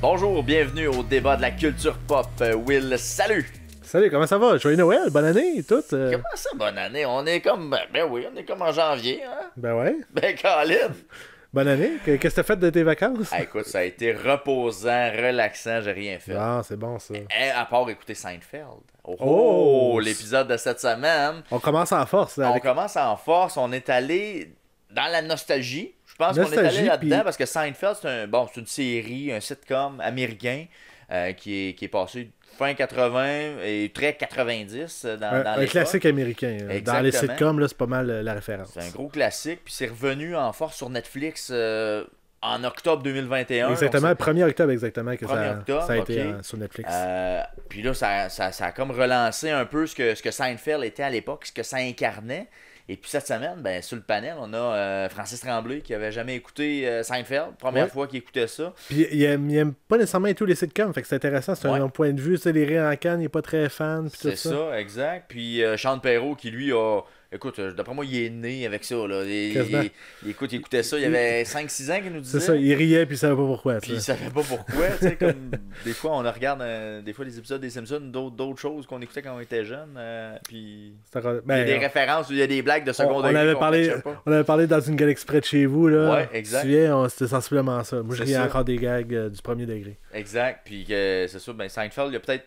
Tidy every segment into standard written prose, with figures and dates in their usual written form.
Bonjour, bienvenue au débat de la culture pop. Will, salut! Salut, comment ça va? Joyeux Noël, bonne année et tout. Comment ça, bonne année? On est comme... Ben oui, on est comme en janvier, hein? Ben ouais. Ben, Colin! Bonne année. Qu'est-ce que t'as fait de tes vacances? Ah, écoute, ça a été reposant, relaxant, j'ai rien fait. Ah, c'est bon ça. À part écouter Seinfeld. Oh! L'épisode de cette semaine. On commence en force. Là, On commence en force, on est allé dans la nostalgie. Je pense qu'on est allé Nostalgie, là-dedans puis- parce que Seinfeld, c'est une série, un sitcom américain qui est passé fin 80 et très 90 dans un l'époque. classique américain. Dans les Exactement. sitcoms, là, c'est pas mal la référence. C'est un gros classique, puis c'est revenu en force sur Netflix en octobre 2021. Exactement, le 1er octobre exactement que 1er octobre, ça a été ok. sur Netflix. Puis là, ça a comme relancé un peu ce que Seinfeld était à l'époque, ce que ça incarnait. Et puis cette semaine, ben, sur le panel, on a Francis Tremblay qui avait jamais écouté Seinfeld. Première Ouais. fois qu'il écoutait ça. Puis il aime pas nécessairement tous les sitcoms, fait que c'est intéressant, c'est Ouais. un point de vue, tu sais, les rires en canne, il est pas très fan, puis tout C'est ça. ça, exact. Puis Sean Perrault qui lui a... Écoute, d'après moi, il est né avec ça. Là. Quasiment. Il écoutait ça. Il y avait 5-6 ans qu'il nous disait. C'est ça, il riait puis il savait pas pourquoi. Puis il tu sais. savait pas pourquoi. Tu sais, comme des fois, on regarde des fois les épisodes des Simpsons, d'autres choses qu'on écoutait quand on était jeune. Puis C'est encore- il y a ben, des références, il y a des blagues de second on degré avait qu'on parlé, catchait pas. on avait parlé dans une galaxie près de chez vous, là. Ouais, exact. Tu te souviens, c'était sensiblement ça. Moi, je C'est riais ça. encore des gags du premier degré. Exact. Puis c'est ça, ben Seinfeld, il y a peut-être,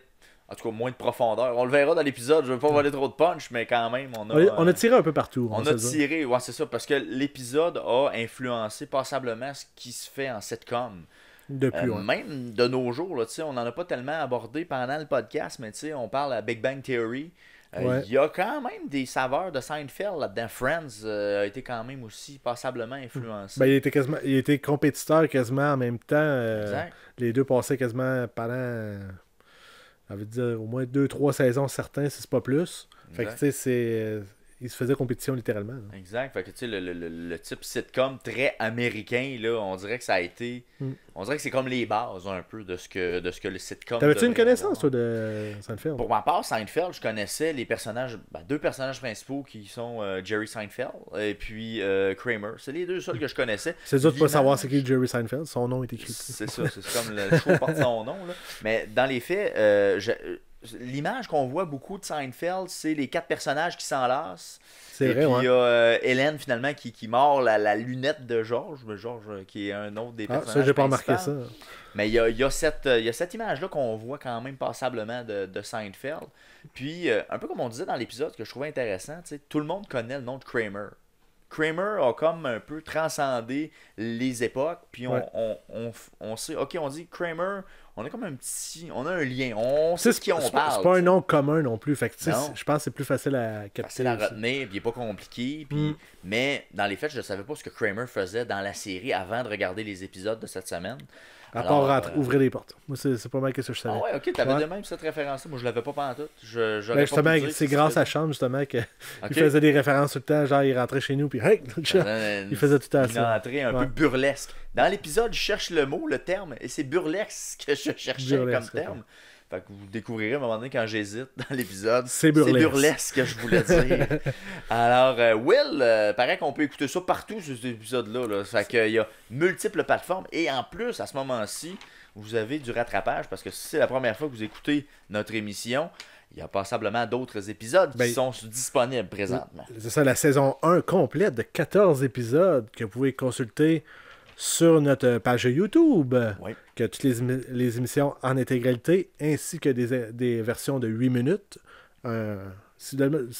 en tout cas, moins de profondeur. On le verra dans l'épisode. Je veux pas voler trop de punch, mais quand même, On a tiré un peu partout. On va a se dire. tiré, ouais, c'est ça, parce que l'épisode a influencé passablement ce qui se fait en sitcom. Depuis, ouais. Même de nos jours, là, tu sais, on n'en a pas tellement abordé pendant le podcast, mais tu sais, on parle à Big Bang Theory. Ouais. Il y a quand même des saveurs de Seinfeld là-dedans. Friends a été quand même aussi passablement influencé. Ben, il était compétiteur quasiment en même temps. Exact. Les deux passaient quasiment pendant, on veut dire, au moins 2-3 saisons certains, si c'est pas plus. Fait que, Exact. tu sais, ils se faisaient compétition littéralement. là. Exact. Fait que, tu sais, le type sitcom très américain, là, on dirait que ça a été... On dirait que c'est comme les bases, un peu, de ce que le sitcom T'avais-tu une devrait connaissance, avoir. toi, de Seinfeld? Pour ma part, Seinfeld, je connaissais les personnages, deux personnages principaux qui sont Jerry Seinfeld et puis Kramer. C'est les deux seuls que je connaissais. C'est dur de pas L'image- savoir c'est qui Jerry Seinfeld. Son nom est écrit. C'est ça, c'est comme le show porte son nom. Là. Mais dans les faits, l'image qu'on voit beaucoup de Seinfeld, c'est les 4 personnages qui s'enlacent. C'est Et vrai, puis ouais. il y a Hélène finalement qui mord la lunette de George. George qui est un autre des Ah, personnages. ça, j'ai pas remarqué principaux. ça. Mais il y a cette image-là qu'on voit quand même passablement de Seinfeld. Puis, un peu comme on disait dans l'épisode, que je trouvais intéressant, tu sais, tout le monde connaît le nom de Kramer. Kramer a comme un peu transcendé les époques, puis Ouais. on sait, ok, on dit Kramer, on a comme on a un lien, on sait C'est de qui on c'est parle. pas un tu sais. nom commun non plus. Fait que, tu sais, Non. je pense que c'est plus facile à capter. Facile à aussi. retenir, puis il est pas compliqué. Puis... Mais dans les faits, je ne savais pas ce que Kramer faisait dans la série avant de regarder les épisodes de cette semaine. À Alors, part ouvrir les portes. Moi, c'est pas mal que ça je savais. Ah ouais, ok, t'avais Ouais. de même cette référence-là. Moi, je l'avais pas pantoute. J'aurais Ben, pas justement, pu dire c'est si grâce c'était- à Sean, justement, qu'il Ok. faisait des références tout le temps. Genre, il rentrait chez nous, puis hey! Il faisait tout le temps Une ça. entrée un Ouais. peu burlesque. Dans l'épisode, je cherche le mot, le terme, et c'est burlesque que je cherchais Burlesque, comme terme. Fait que vous découvrirez à un moment donné quand j'hésite dans l'épisode. C'est burlesque. C'est burlesque que je voulais dire. Alors, Will, paraît qu'on peut écouter ça partout sur cet épisode-là. Là. Fait qu'il y a multiples plateformes. Et en plus, à ce moment-ci, vous avez du rattrapage parce que si c'est la première fois que vous écoutez notre émission, il y a passablement d'autres épisodes qui Ben, sont disponibles présentement. C'est ça, la saison 1 complète de 14 épisodes que vous pouvez consulter sur notre page YouTube. Oui. Que toutes les émissions en intégralité, ainsi que des versions de 8 minutes. Si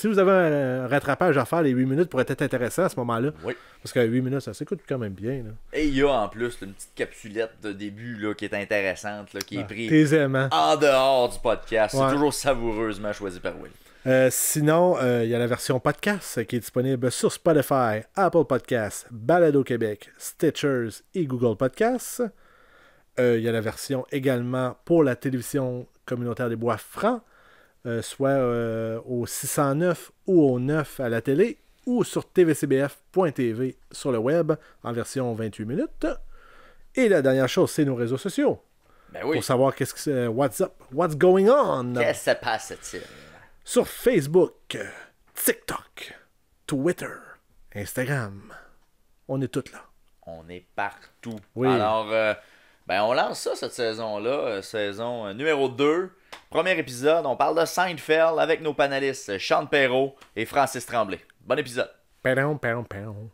vous avez un rattrapage à faire, les 8 minutes pourraient être intéressants à ce moment-là. Oui. Parce que 8 minutes, ça s'écoute quand même bien. Là. Et il y a en plus une petite capsulette de début là, qui est intéressante, là, qui est prise Tes aimants. en dehors du podcast. Ouais. C'est toujours savoureusement choisi par Will. Sinon, il y a la version podcast qui est disponible sur Spotify, Apple Podcasts, Balado Québec, Stitchers et Google Podcasts. Il y a la version également pour la télévision communautaire des Bois-Francs, soit au 609 ou au 9 à la télé, ou sur tvcbf.tv sur le web en version 28 minutes. Et la dernière chose, c'est nos réseaux sociaux. Ben oui. Pour savoir what's up, what's going on. Qu'est-ce que se passe-t-il? Sur Facebook, TikTok, Twitter, Instagram. On est tous là. On est partout. Oui. Alors, Ben, on lance ça cette saison-là, saison numéro 2. Premier épisode, on parle de Seinfeld avec nos panélistes Sean Perrault et Francis Tremblay. Bon épisode. Pardon, pardon, pardon.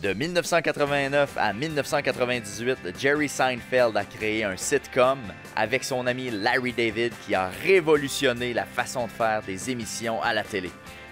De 1989 à 1998, Jerry Seinfeld a créé un sitcom avec son ami Larry David qui a révolutionné la façon de faire des émissions à la télé.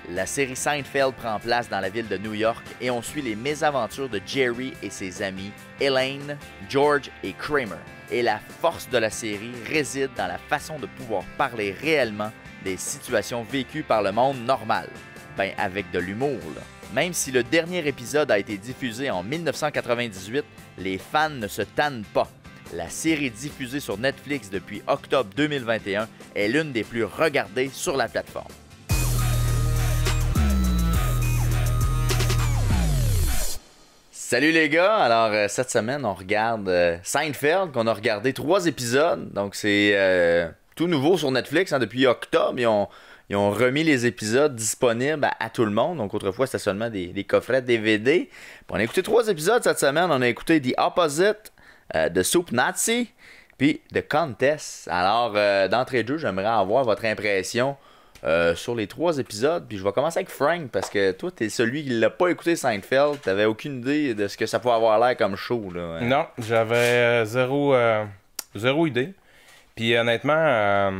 La série Seinfeld prend place dans la ville de New York et on suit les mésaventures de Jerry et ses amis Elaine, George et Kramer. Et la force de la série réside dans la façon de pouvoir parler réellement des situations vécues par le monde normal. Ben, avec de l'humour, là. Même si le dernier épisode a été diffusé en 1998, les fans ne se tannent pas. La série diffusée sur Netflix depuis octobre 2021 est l'une des plus regardées sur la plateforme. Salut les gars! Alors, cette semaine, on regarde Seinfeld, qu'on a regardé 3 épisodes. Donc, c'est tout nouveau sur Netflix depuis octobre. Ils ont remis les épisodes disponibles à tout le monde. Donc, autrefois, c'était seulement des coffrets DVD. Puis on a écouté 3 épisodes cette semaine. On a écouté The Opposite, The Soup Nazi, puis The Contest. Alors, d'entrée de jeu, j'aimerais avoir votre impression sur les 3 épisodes. Puis je vais commencer avec Frank, parce que toi, t'es celui qui l'a pas écouté Seinfeld. T'avais aucune idée de ce que ça pouvait avoir l'air comme show, là. Non, j'avais zéro idée. Puis honnêtement...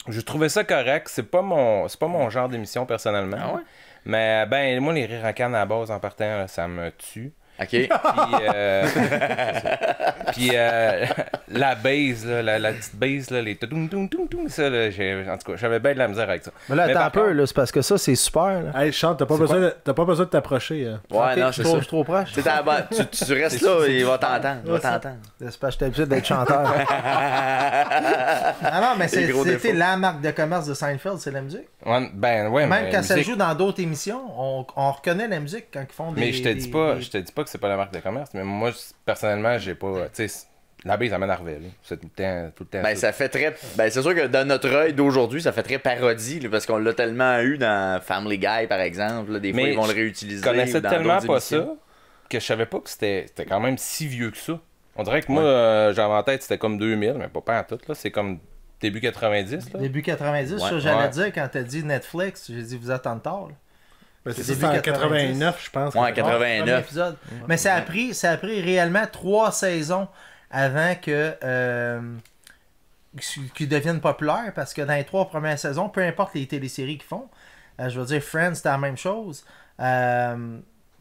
je trouvais ça correct. C'est pas mon genre d'émission personnellement. Ah ouais? Mais ben moi les rires en canne à la base en partant là, ça me tue. OK. Puis la base là, la petite base là, les toum toum toum toum ça là, en tout cas, j'avais bien de la misère avec ça. Mais là, attends par un peu, contre- là, c'est parce que ça, c'est super. Là. Hey, Chante, t'as pas besoin de t'approcher. Hein. Ouais, Ok, non, je c'est suis ça. trop proche. Tu restes là, il va t'entendre. Il va t'entendre. C'est parce que j'étais habitué d'être chanteur. Ah non, mais Les gros c'était défauts. la marque de commerce de Seinfeld, c'est la musique. Ouais, ben ouais, Même mais quand ça musique- joue dans d'autres émissions, on reconnaît la musique quand ils font des... Mais je te dis pas que c'est pas la marque de commerce, mais moi personnellement, j'ai pas tu sais la base ça m'énervait là. C'est tout le temps Ben, ça fait très. Ben, c'est sûr que dans notre œil d'aujourd'hui, ça fait très parodie, là, parce qu'on l'a tellement eu dans Family Guy, par exemple. Là, des fois, Mais ils vont le je réutiliser. Je connaissais ou dans tellement d'autres pas émissions. ça que je savais pas que c'était quand même si vieux que ça. On dirait que moi, j'avais en tête c'était comme 2000, mais pas en tout. Là. C'est comme début 90. Là. Début 90, Ouais. ça j'allais Ouais. dire quand t'as dit Netflix, j'ai dit vous êtes en retard. Là. Ben, c'est C'est ça, c'est en début 89, je pense. Ouais, que- 89. Premier épisode. Mais ça a pris réellement 3 saisons avant qu'ils deviennent populaires, parce que dans les 3 premières saisons, peu importe les téléséries qu'ils font, je veux dire, Friends, c'était la même chose.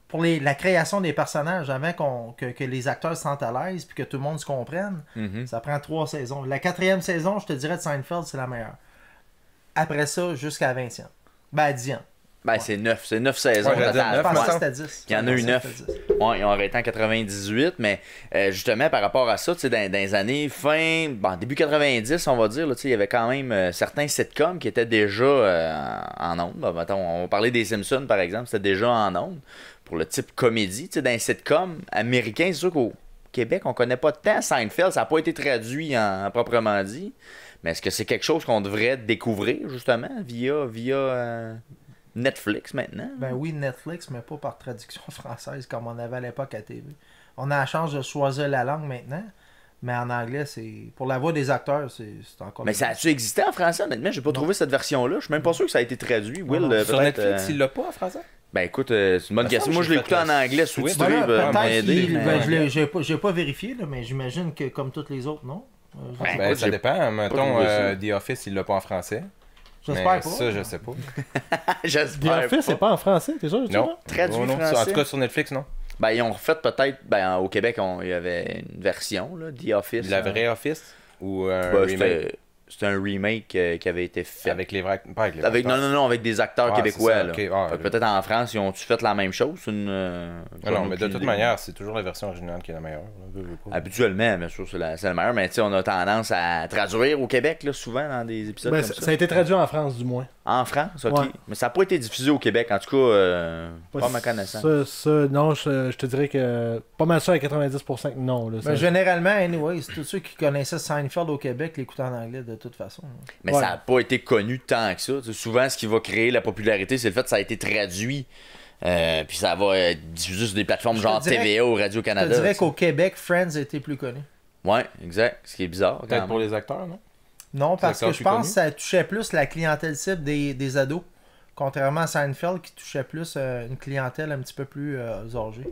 Pour la création des personnages, avant que les acteurs se sentent à l'aise puis que tout le monde se comprenne, Mhm. ça prend 3 saisons. La 4e saison, je te dirais, de Seinfeld, c'est la meilleure. Après ça, jusqu'à la 20e. Ben, à 10e. Ben, c'est 9 saisons. Ouais, j'allais dire total. Je 9, pensais que me c'était 10. Il y en a eu 9. Ouais, ils ont arrêté en 98, mais justement, par rapport à ça, tu sais, dans les années début 90, on va dire, là, tu sais, il y avait quand même certains sitcoms qui étaient déjà en ondes. Ben, mettons, on va parler des Simpsons, par exemple, c'était déjà en ondes pour le type comédie. Tu sais, dans les sitcoms américains, c'est sûr qu'au Québec, on connaît pas tant Seinfeld, ça n'a pas été traduit en proprement dit, mais est-ce que c'est quelque chose qu'on devrait découvrir, justement, via Netflix maintenant? Ben oui, Netflix, mais pas par traduction française comme on avait à l'époque à TV. On a la chance de choisir la langue maintenant, mais en anglais, c'est pour la voix des acteurs, c'est encore... Mais ça a-tu existé en français, honnêtement? J'ai pas trouvé cette version-là. Je suis même pas sûr que ça a été traduit. Will, non. Sur peut-être, Netflix, il l'a pas en français? Ben écoute, c'est une bonne Me question. semble Moi, que je l'ai j'ai écouté fait en le anglais, switch. sous-titré. Voilà, m'a peut-être aidé, qu'il... mais- j'ai pas vérifié, là, mais j'imagine que comme toutes les autres, non? Ben, Ben, écoute, ça j'ai dépend. Mettons, trouvé ça. The Office, il l'a pas en français. J'espère Mais pas. ça, je sais pas. The J'espère Office, c'est pas. pas en français, t'es sûr? Non. Traduit Oh, non. français. En tout cas, sur Netflix, non. Ben, ils ont refait peut-être... Ben, au Québec, il y avait une version, là, The Office. La vraie Office ou un Ben, remake c'était un remake qui avait été fait. avec les vrais. Pas avec les vrais. Non, avec des acteurs Ah, québécois. c'est ça, Là. ok. Ah, Fait que peut-être en France, ils ont-tu fait la même chose? Non, mais de toute manière, c'est toujours la version originale qui est la meilleure. Là, veux pas. Habituellement, bien sûr, c'est la meilleure, mais tu sais, on a tendance à traduire au Québec, là, souvent, dans des épisodes Ben, comme ça ça. a été traduit en France, du moins. En France, ok. Ouais. Mais ça n'a pas été diffusé au Québec, en tout cas, pas à ma connaissance. Ça, non, je te dirais que pas mal sûr à 90% que non. Là, Ben, généralement, anyway, c'est tous ceux qui connaissaient Seinfeld au Québec l'écoutent en anglais de toute façon. Mais Ouais. ça n'a pas été connu tant que ça. Tu sais, souvent, ce qui va créer la popularité, c'est le fait que ça a été traduit Puis ça va diffuser sur des plateformes Je genre te dirais- TVA ou Je Radio-Canada. te dirais tu sais. qu'au Québec, Friends était plus connu. Ouais, exact. Ce qui est bizarre. quand Peut-être même. pour les acteurs, non? Non, parce encore que je plus pense connu. que ça touchait plus la clientèle cible des ados. Contrairement à Seinfeld qui touchait plus une clientèle un petit peu plus âgée.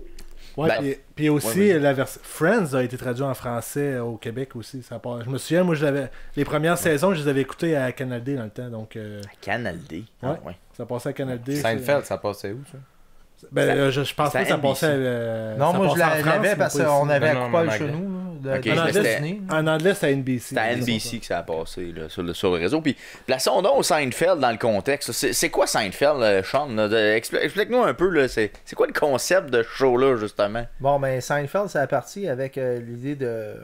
Ouais, Ben, puis aussi, ouais, la version Friends a été traduit en français au Québec aussi. Je me souviens, moi, les premières saisons, je les avais écoutées à Canal D dans le temps. Donc, Canal D. Ah, Ouais. ouais. ça passait à Canal D. Seinfeld, ça passait où, ça? Ben, je pense c'est pas que ça à NBC. passait. Non, ça moi je passait en France, l'avais mais parce pas qu'on ici. avait Non, un non, coupole en chez anglais. nous. Là, Ok, de mais la c'était- Disney. En anglais, c'est à NBC. C'est à NBC que ça a passé là, sur le réseau. Puis plaçons donc Seinfeld dans le contexte. C'est quoi Seinfeld, Sean? Là? Explique-nous un peu, là, c'est quoi le concept de ce show-là, justement? Bon, ben Seinfeld, ça a parti avec l'idée de...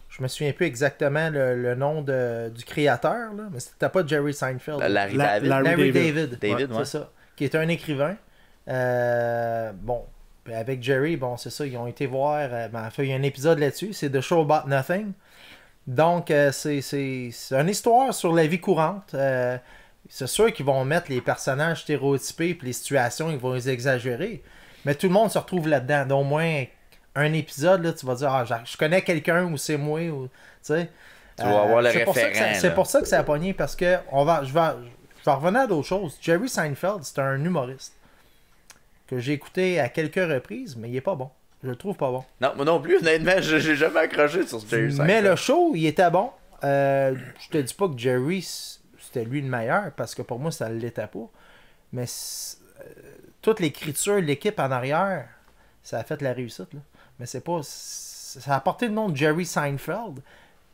Je me souviens plus exactement le nom du créateur, là, mais c'était pas Jerry Seinfeld. Larry La- David? Larry David. David, ouais. C'est ça. Qui est un écrivain. Bon, puis avec Jerry, bon, c'est ça, ils ont été voir. Enfin, il y a un épisode là-dessus, c'est The Show About Nothing. Donc, c'est une histoire sur la vie courante. C'est sûr qu'ils vont mettre les personnages stéréotypés puis les situations, ils vont les exagérer. Mais tout le monde se retrouve là-dedans. D'au moins un épisode, là, tu vas dire, ah, je connais quelqu'un ou c'est moi. Ou, tu sais. Tu vas avoir le c'est pour ça que référent, c'est là. pour ça que ça a pogné parce que je vais revenir à d'autres choses. Jerry Seinfeld, c'est un humoriste que j'ai écouté à quelques reprises, mais il est pas bon. Je le trouve pas bon. Non, moi non plus, honnêtement, j'ai jamais accroché sur ce Jerry Seinfeld. Mais le show, il était bon. Je te dis pas que Jerry, c'était lui le meilleur, parce que pour moi, ça ne l'était pas. Mais toute l'écriture, l'équipe en arrière, ça a fait la réussite. Là. Mais c'est pas... Ça a porté le nom de Jerry Seinfeld,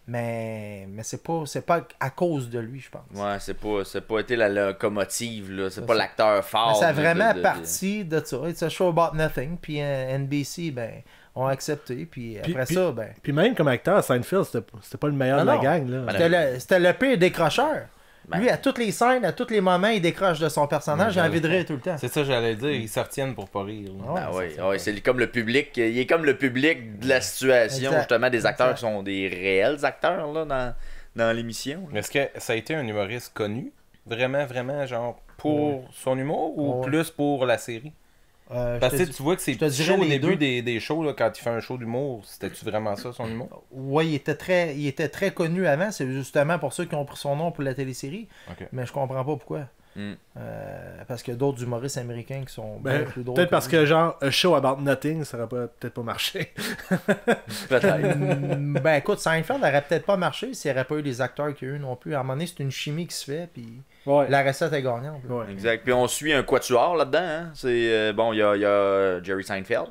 mais c'est pas à cause de lui, je pense. Ouais, c'est pas été la locomotive, là. C'est pas ça. l'acteur fort. Mais ça a de- vraiment de- parti de ça. It's a show about nothing. Puis NBC, ben, ont accepté. Puis après Puis- ça, ben... Puis même comme acteur, Seinfeld, c'était pas le meilleur Non, de la non. gang. Là. Ben, C'était le pire décrocheur. Ben. Lui, à toutes les scènes, à tous les moments, il décroche de son personnage. J'ai envie de rire tout le temps. C'est ça, j'allais dire. Ils se retiennent pour pas rire. là. Ouais, Ah ouais, c'est ouais, c'est comme le public. Il est comme le public de la situation, Exact. justement, des acteurs Exact. qui sont des réels acteurs là, dans l'émission. Mais est-ce que ça a été un humoriste connu? Vraiment, vraiment, genre, pour son humour ou Ouais. plus pour la série? Parce que tu vois que c'est je te dirais chaud au les début deux. des shows, là, quand il fait un show d'humour. C'était-tu vraiment ça, son humour? Ouais, il était très connu avant. C'est justement pour ça qu'ils ont pris son nom pour la télésérie. Ok. Mais je comprends pas pourquoi. Mm. Parce qu'il y a d'autres humoristes américains qui sont Ben, bien plus drôles. peut-être parce lui. que, genre, A Show About Nothing, ça aurait peut-être pas marché. Peut-être. Ben écoute, Seinfeld n'aurait peut-être pas marché s'il n'y aurait pas eu les acteurs qu'il y a eu non plus. À un moment donné, c'est une chimie qui se fait, puis Ouais. la recette est gagnante. là. Ouais. Exact. Puis on suit un quatuor là-dedans. Hein. C'est bon, il y a Jerry Seinfeld.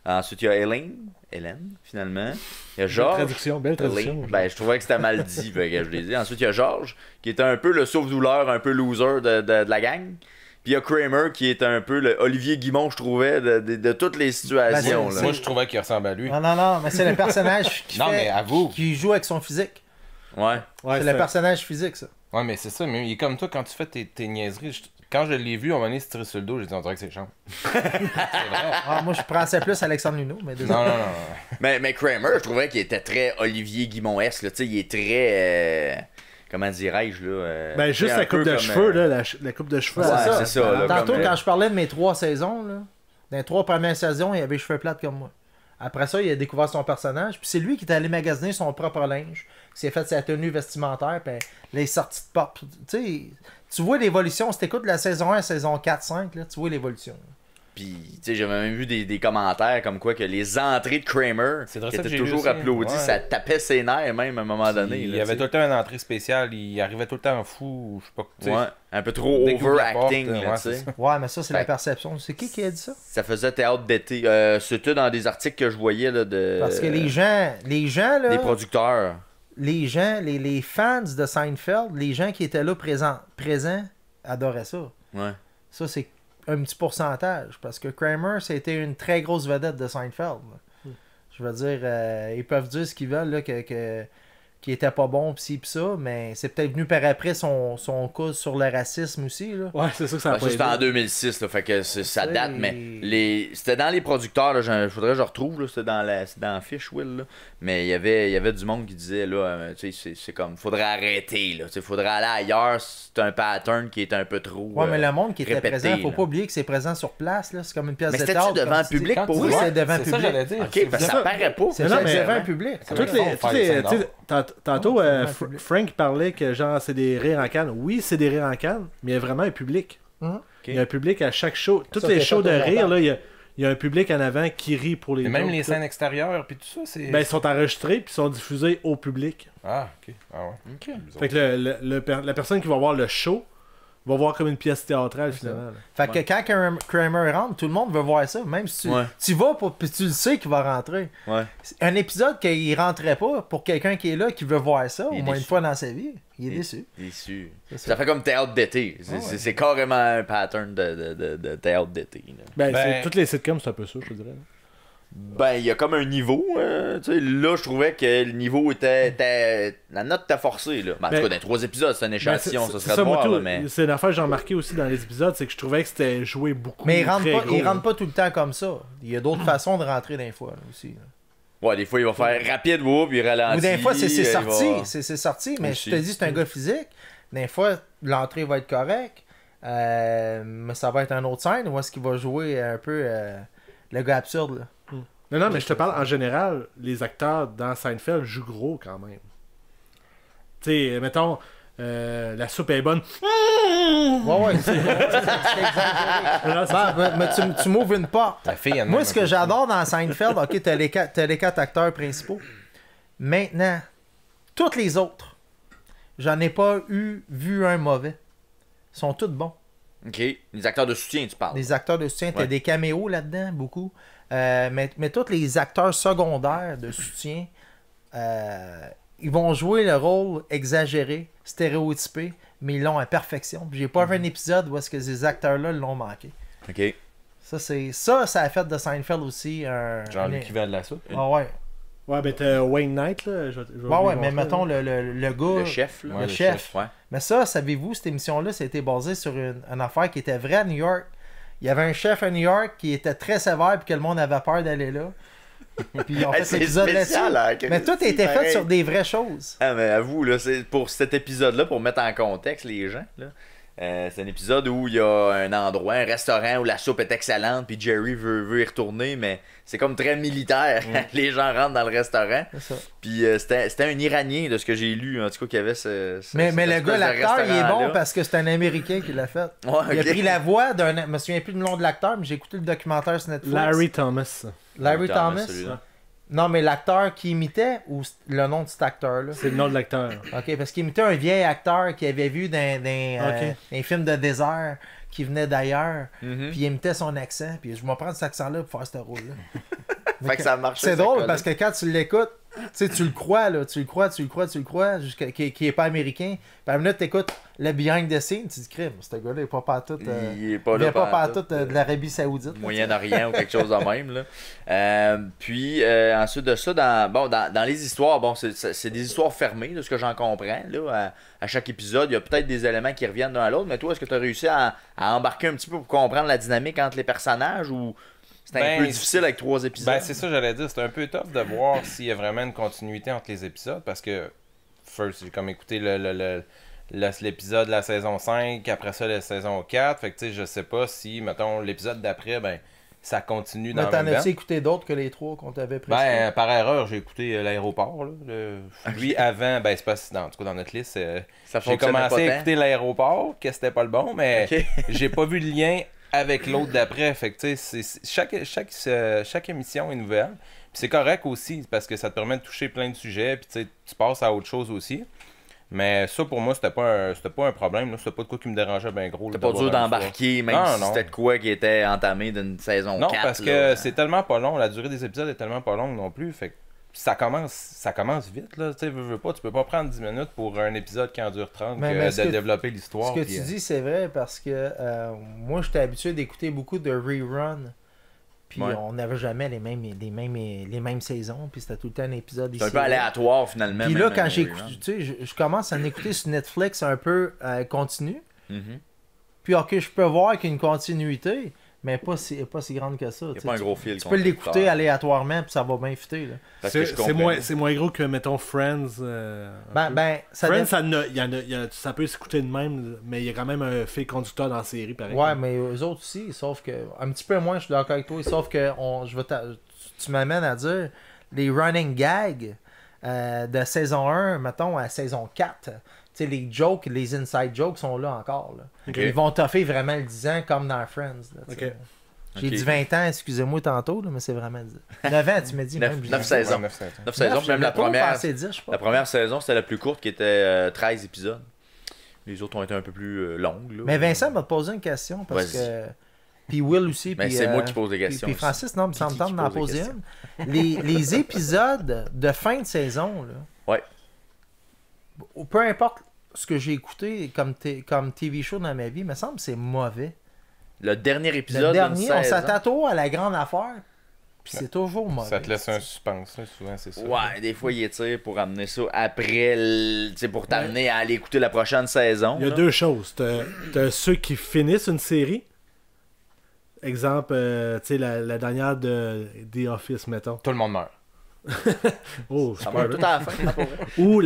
Ensuite, il y a Hélène, finalement. Il y a Belle George. traduction, belle traduction. Hélène. Ben, je trouvais que c'était mal dit, fait que je l'ai dit. Ensuite, il y a George, qui est un peu le sauve-douleur, un peu loser de la gang. Puis il y a Kramer, qui est un peu le Olivier Guimond, je trouvais, de toutes les situations. Ben, là. Moi, je trouvais qu'il ressemble à lui. Non, mais c'est le personnage Non, mais avoue. qui joue avec son physique. Ouais. Ouais, c'est le personnage physique, ça. Ouais, mais c'est ça, mais il est comme toi quand tu fais tes niaiseries. Quand je l'ai vu, à un moment donné, se tirer sur le dos, j'ai dit, on dirait que c'est Champ. C'est vrai. Ah, moi, je pensais plus Alexandre Luneau, mais désolé. Non. Mais Kramer, je trouvais qu'il était très Olivier Guimond-esque. Là. Tu sais, il est très. Comment dirais-je, là? Ben, juste un la coupe peu de comme, cheveux, là, la coupe de cheveux. Ouais, là, c'est ça, là, Tantôt, comme, quand je parlais de mes 3 saisons, là, dans les 3 premières saisons, il avait les cheveux plates comme moi. Après ça, il a découvert son personnage. Puis c'est lui qui est allé magasiner son propre linge. Qui s'est fait sa tenue vestimentaire. Puis les sorties de pop. Tu sais, tu vois l'évolution. Si t'écoutes la saison 1 à la saison 4, 5, là, tu vois l'évolution. Puis, tu sais, j'avais même vu des commentaires comme quoi que les entrées de Kramer, C'est vrai qui ça que étaient j'ai toujours lu aussi. applaudies, Ouais. ça tapait ses nerfs même à un moment donné. Il là, y avait tu tout le temps une entrée spéciale. Il arrivait tout le temps fou. Je sais pas. tu sais. sais, Ouais, un peu trop dès qu'il ouvre la overacting, porte, là, ouais, tu sais. c'est ça. Ouais, mais ça, c'est la Fait- perception. C'est qui a dit ça? Ça faisait théâtre d'été. C'était dans des articles que je voyais là, de Parce que les gens là, des producteurs. les gens, les fans de Seinfeld, les gens qui étaient là présents, adoraient ça. Ouais. Ça, c'est un petit pourcentage. Parce que Kramer, c'était une très grosse vedette de Seinfeld. là. Je veux dire, ils peuvent dire ce qu'ils veulent, là, qu'il qui était pas bon, pis ci, pis ça, mais c'est peut-être venu par après son cas sur le racisme aussi, là. Ouais, c'est ça que ça a Ça, c'était en 2006, là, fait que ça date, mais c'était dans les producteurs, là, faudrait que je retrouve, là, c'était dans Fish, Will, là, mais il y avait du monde qui disait, là, tu sais, c'est comme, faudrait arrêter, là, tu sais, faudrait aller ailleurs, c'est un pattern qui est un peu trop Ouais, mais le monde qui était répété, présent, faut là. pas oublier que c'est présent sur place, là, c'est comme une pièce Mais de c'était-tu théâtre. devant comme le tu dis. public pour Oui, vrai? c'est devant le C'est ça, public. j'allais dire. Ok, parce que ça paraît pas. C'est Non, ça, mais- c'est devant le public. C'est Toutes vrai, les, on toutes fait les- des tu sais, scènes tantôt, c'est vraiment public. Frank parlait que genre c'est des rires en canne. Oui, c'est des rires en canne, mais il y a vraiment un public. Mhm. Il y a un public à chaque show. Toutes Ça, les c'est shows de fait au rire, montage. là, il y a un public en avant qui rit pour les Et même jokes, les tout. scènes extérieures, puis tout ça, c'est... Ben, ils sont enregistrés puis sont diffusés au public. Ah, ok. Ah ouais. Ok. Fait que la personne qui va voir le show va voir comme une pièce théâtrale finalement. là. Fait que quand Kramer rentre, tout le monde veut voir ça, même si Ouais. tu vas pas, puis tu le sais qu'il va rentrer. Ouais. Un épisode qu'il rentrait pas, pour quelqu'un qui est là, qui veut voir ça, Il est au moins une déçu. fois dans sa vie, il est déçu. Déçu. C'est Ça fait comme théâtre d'été. Ah ouais. C'est carrément un pattern de théâtre d'été. là. Ben, Ben- toutes les sitcoms, c'est un peu ça, je te dirais. Ben, il y a comme un niveau. Tu sais, là, je trouvais que le niveau était. La note était forcée. Là. Mais en tout Ben- cas, dans 3 épisodes, c'est un Ben, échantillon. Ça c'est serait de moi, voir. tout. Là, mais... C'est une affaire que j'ai remarqué aussi dans les épisodes, c'est que je trouvais que c'était joué beaucoup. Mais il rentre très pas, gros, il là. rentre pas tout le temps comme ça. Il y a d'autres façons de rentrer des fois là, aussi. là. Ouais, des fois, il va faire rapide, puis il ralentit. Ou des fois, c'est il sorti, va- c'est sorti, mais Aussi. je te dis, c'est un gars physique. Des fois, l'entrée va être correcte, mais ça va être un autre scène où est-ce qu'il va jouer un peu le gars absurde. Là. Non, mais je te parle en général, les acteurs dans Seinfeld jouent gros quand même. Tu sais, mettons, la soupe est bonne. Ouais, c'est exagéré. Non, c'est Mais tu m'ouvres une porte. La fille, elle Moi, même ce un que peu. j'adore dans Seinfeld, ok, t'as les quatre acteurs principaux. Maintenant, tous les autres, j'en ai pas vu un mauvais. Ils sont tous bons. Ok. Les acteurs de soutien, tu parles. Des acteurs de soutien, t'as Ouais. des caméos là-dedans, beaucoup. Mais tous les acteurs secondaires de soutien, ils vont jouer le rôle exagéré, stéréotypé, mais ils l'ont à perfection. Puis j'ai pas vu un épisode où est-ce que ces acteurs-là l'ont manqué. Ok. Ça a fait de Seinfeld aussi un... Genre l'équivalent de la soupe. Ah ouais. Ouais, ben t'as Wayne Knight, là. Je vais Ouais, vous ouais, montrer, mais là. mettons le gars... Le chef, là. Ouais, le le chef. Ouais. Mais ça, savez-vous, cette émission-là, c'était basé sur une affaire qui était vraie à New York. Il y avait un chef à New York qui était très sévère puis que le monde avait peur d'aller là. Puis ils ont Hey, fait c'est l'épisode spécial, là-dessus. hein, Mais tout a été fait pareil. sur des vraies choses. Ah, mais avoue, là, c'est pour cet épisode-là, pour mettre en contexte les gens, là. C'est un épisode où il y a un endroit, un restaurant où la soupe est excellente, puis Jerry veut y retourner, mais c'est comme très militaire. Les gens rentrent dans le restaurant. C'est ça. Puis c'était un Iranien, de ce que j'ai lu, en tout cas, qui avait Mais cette le gars, espèce de l'acteur, il est bon restaurant-là. parce que c'est un Américain qui l'a fait. Ouais, Il a ok. pris la voix d'un... Je me souviens plus du nom de l'acteur, mais j'ai écouté le documentaire sur Netflix. Larry Thomas. Larry Thomas. celui-là. Non, mais l'acteur qui imitait ou le nom de cet acteur-là? C'est le nom de l'acteur. Ok, parce qu'il imitait un vieil acteur qu'il avait vu dans Ok. un film de désert qui venait d'ailleurs. Mhm. Puis il imitait son accent. Puis je vais prendre cet accent-là pour faire ce rôle-là. Fait que ça marche. C'est drôle parce que quand tu l'écoutes, tu sais, tu le crois, là. Tu le crois, jusqu'à qu'il est pas américain. Puis à la minute, t'écoutes le behind the scenes, tu te dis, crime, ce gars-là, il est pas partout. Il est pas il là vient pas pantoute, partout de l'Arabie Saoudite. là, Moyen-Orient ou quelque chose de même. Là. Puis ensuite de ça, dans les histoires, bon, c'est des histoires fermées, de ce que j'en comprends. Là, à chaque épisode, il y a peut-être des éléments qui reviennent d'un à l'autre, mais toi, est-ce que tu as réussi à embarquer un petit peu pour comprendre la dynamique entre les personnages ou c'est un Ben, peu difficile avec 3 épisodes? Ben, c'est ça, j'allais dire. C'est un peu tough de voir s'il y a vraiment une continuité entre les épisodes parce que, first, j'ai comme écouté l'épisode de la saison 5, après ça, la saison 4. Fait que, tu sais, je sais pas si, mettons, l'épisode d'après, ben, ça continue dans Mais le t'en même as-tu veine. écouté d'autres que les 3 qu'on t'avait pris? Ben, par erreur, j'ai écouté l'aéroport. Là. Lui, avant, ben, c'est pas en tout cas dans notre liste. Ça J'ai fonctionnait commencé pas à tant. écouter l'aéroport, que c'était pas le bon, mais Ok. j'ai pas vu le lien avec l'autre d'après. Fait que, tu sais, chaque émission est nouvelle. Puis c'est correct aussi, parce que ça te permet de toucher plein de sujets, puis tu sais, tu passes à autre chose aussi. Mais ça, pour moi, c'était pas un problème. Là. C'était pas de quoi qui me dérangeait bien gros. C'était pas dur d'embarquer, même Non, si non. c'était de quoi qui était entamé d'une saison Non, 4. parce que là. c'est tellement pas long. La durée des épisodes est tellement pas longue non plus. Fait que ça commence vite. Là. Tu sais, veux pas, tu peux pas prendre 10 minutes pour un épisode qui en dure 30 Mais ce de que- développer l'histoire. Ce que puis, tu dis, c'est vrai parce que moi, j'étais habitué d'écouter beaucoup de reruns. Puis Ouais. on n'avait jamais les mêmes saisons. Puis c'était tout le temps un épisode ici. C'est un peu et là. aléatoire finalement. Puis là, même, quand hein, j'écoute, oui, tu sais, je commence à en écouter sur Netflix un peu continu. Mhm. Puis ok, je peux voir qu'il y a une continuité, mais pas si grande que ça. Il n'y a tu sais. pas un gros fil. Tu peux l'écouter aléatoirement, puis ça va bien fitter. Là. Parce que je C'est comprends. moins gros que, mettons, Friends. un peu. Ça Friends, dépend- ça peut s'écouter de même, mais il y a quand même un fil conducteur dans la série, pareil. Ouais, mais eux autres aussi, sauf que. Un petit peu moins, je suis d'accord avec toi, sauf que tu m'amènes à dire les running gags de saison 1, mettons, à saison 4. Tu sais, les jokes, les inside jokes sont là encore. Là. Ok. Ils vont toffer vraiment le 10 ans comme dans Friends. Là, tu sais. Ok. J'ai Ok. dit 20 ans, excusez-moi tantôt, là, mais c'est vraiment 10. 9 ans, tu m'as dit. 9 même, saisons. 9 saisons, même la première. La première saison, c'était la plus courte qui était 13 épisodes. Les autres ont été un peu plus longues. Là. Mais Vincent m'a posé une question parce Vas-y. que. Puis Will aussi. Mais puis, c'est moi qui pose des Puis, questions. puis Francis, non, mais ça me Qui tente d'en pose des poser une. Les épisodes de fin de saison, là. Ouais. Peu importe ce que j'ai écouté comme TV show dans ma vie, il me semble que c'est mauvais. Le dernier Le épisode. dernier, on d'une saison. s'attend toujours à la grande affaire, puis c'est toujours mauvais. Ça te laisse un suspense, là, souvent, c'est ça. Ouais, des fois, il étire pour amener ça après, tu sais, pour t'amener à aller écouter la prochaine saison. Il y a là. deux choses. T'as ceux qui finissent une série. Exemple, tu sais, la dernière de The Office, mettons. Tout le monde meurt. Oh, Ça va spoiler. tout à la fin. pour vrai. Ou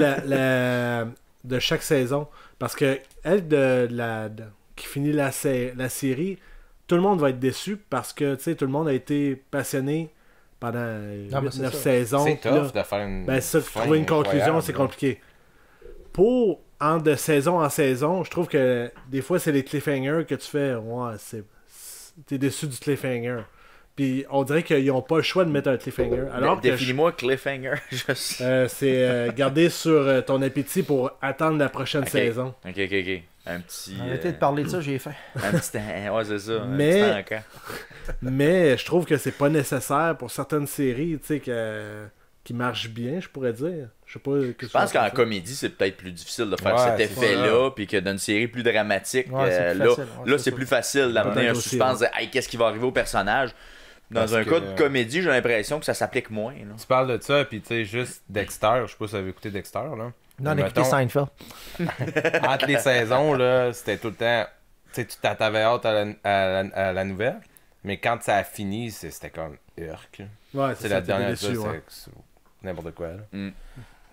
de chaque saison. Parce que elle, qui finit la série, tout le monde va être déçu parce que tu sais, tout le monde a été passionné pendant Non, mais c'est 9 ça. saisons. C'est puis là, tough de faire une. ben, ça, fin trouver une conclusion, incroyable, c'est là. compliqué. Pour, de saison en saison, je trouve que des fois, c'est les cliffhangers que tu fais. Ouais, t'es déçu du cliffhanger. Puis on dirait qu'ils n'ont pas le choix de mettre un cliffhanger. Alors que Définis-moi cliffhanger. Je sais. c'est garder sur ton appétit pour attendre la prochaine Ok. saison. Ok. Un petit. Arrêtez de parler de ça, j'ai faim. Un petit. Ouais, c'est ça. Mais- Un petit encas. Mais je trouve que c'est pas nécessaire pour certaines séries, tu sais, qui marchent bien, je pourrais dire. Je sais pas. Je pense qu'en comédie, c'est peut-être plus difficile de faire Ouais, cet c'est effet-là, puis que dans une série plus dramatique, Ouais, c'est plus là, facile, ouais, là c'est c'est sûr. plus facile d'amener Peut-être un aussi, suspense de hey, qu'est-ce qui va arriver au personnage. Dans Parce un que- cas de comédie, j'ai l'impression que ça s'applique moins. Là. Tu parles de ça, puis tu sais, juste Dexter, je sais pas si vous avez écouté Dexter, là. Non, Mais écoutez mettons, Seinfeld. entre les saisons, là, c'était tout le temps. Tu sais, tu t'avais hâte à la nouvelle, mais quand ça a fini, c'était comme urk. Ouais, C'est c'est la ça, t'es dernière déçu, fois, ouais. c'est n'importe quoi. Là.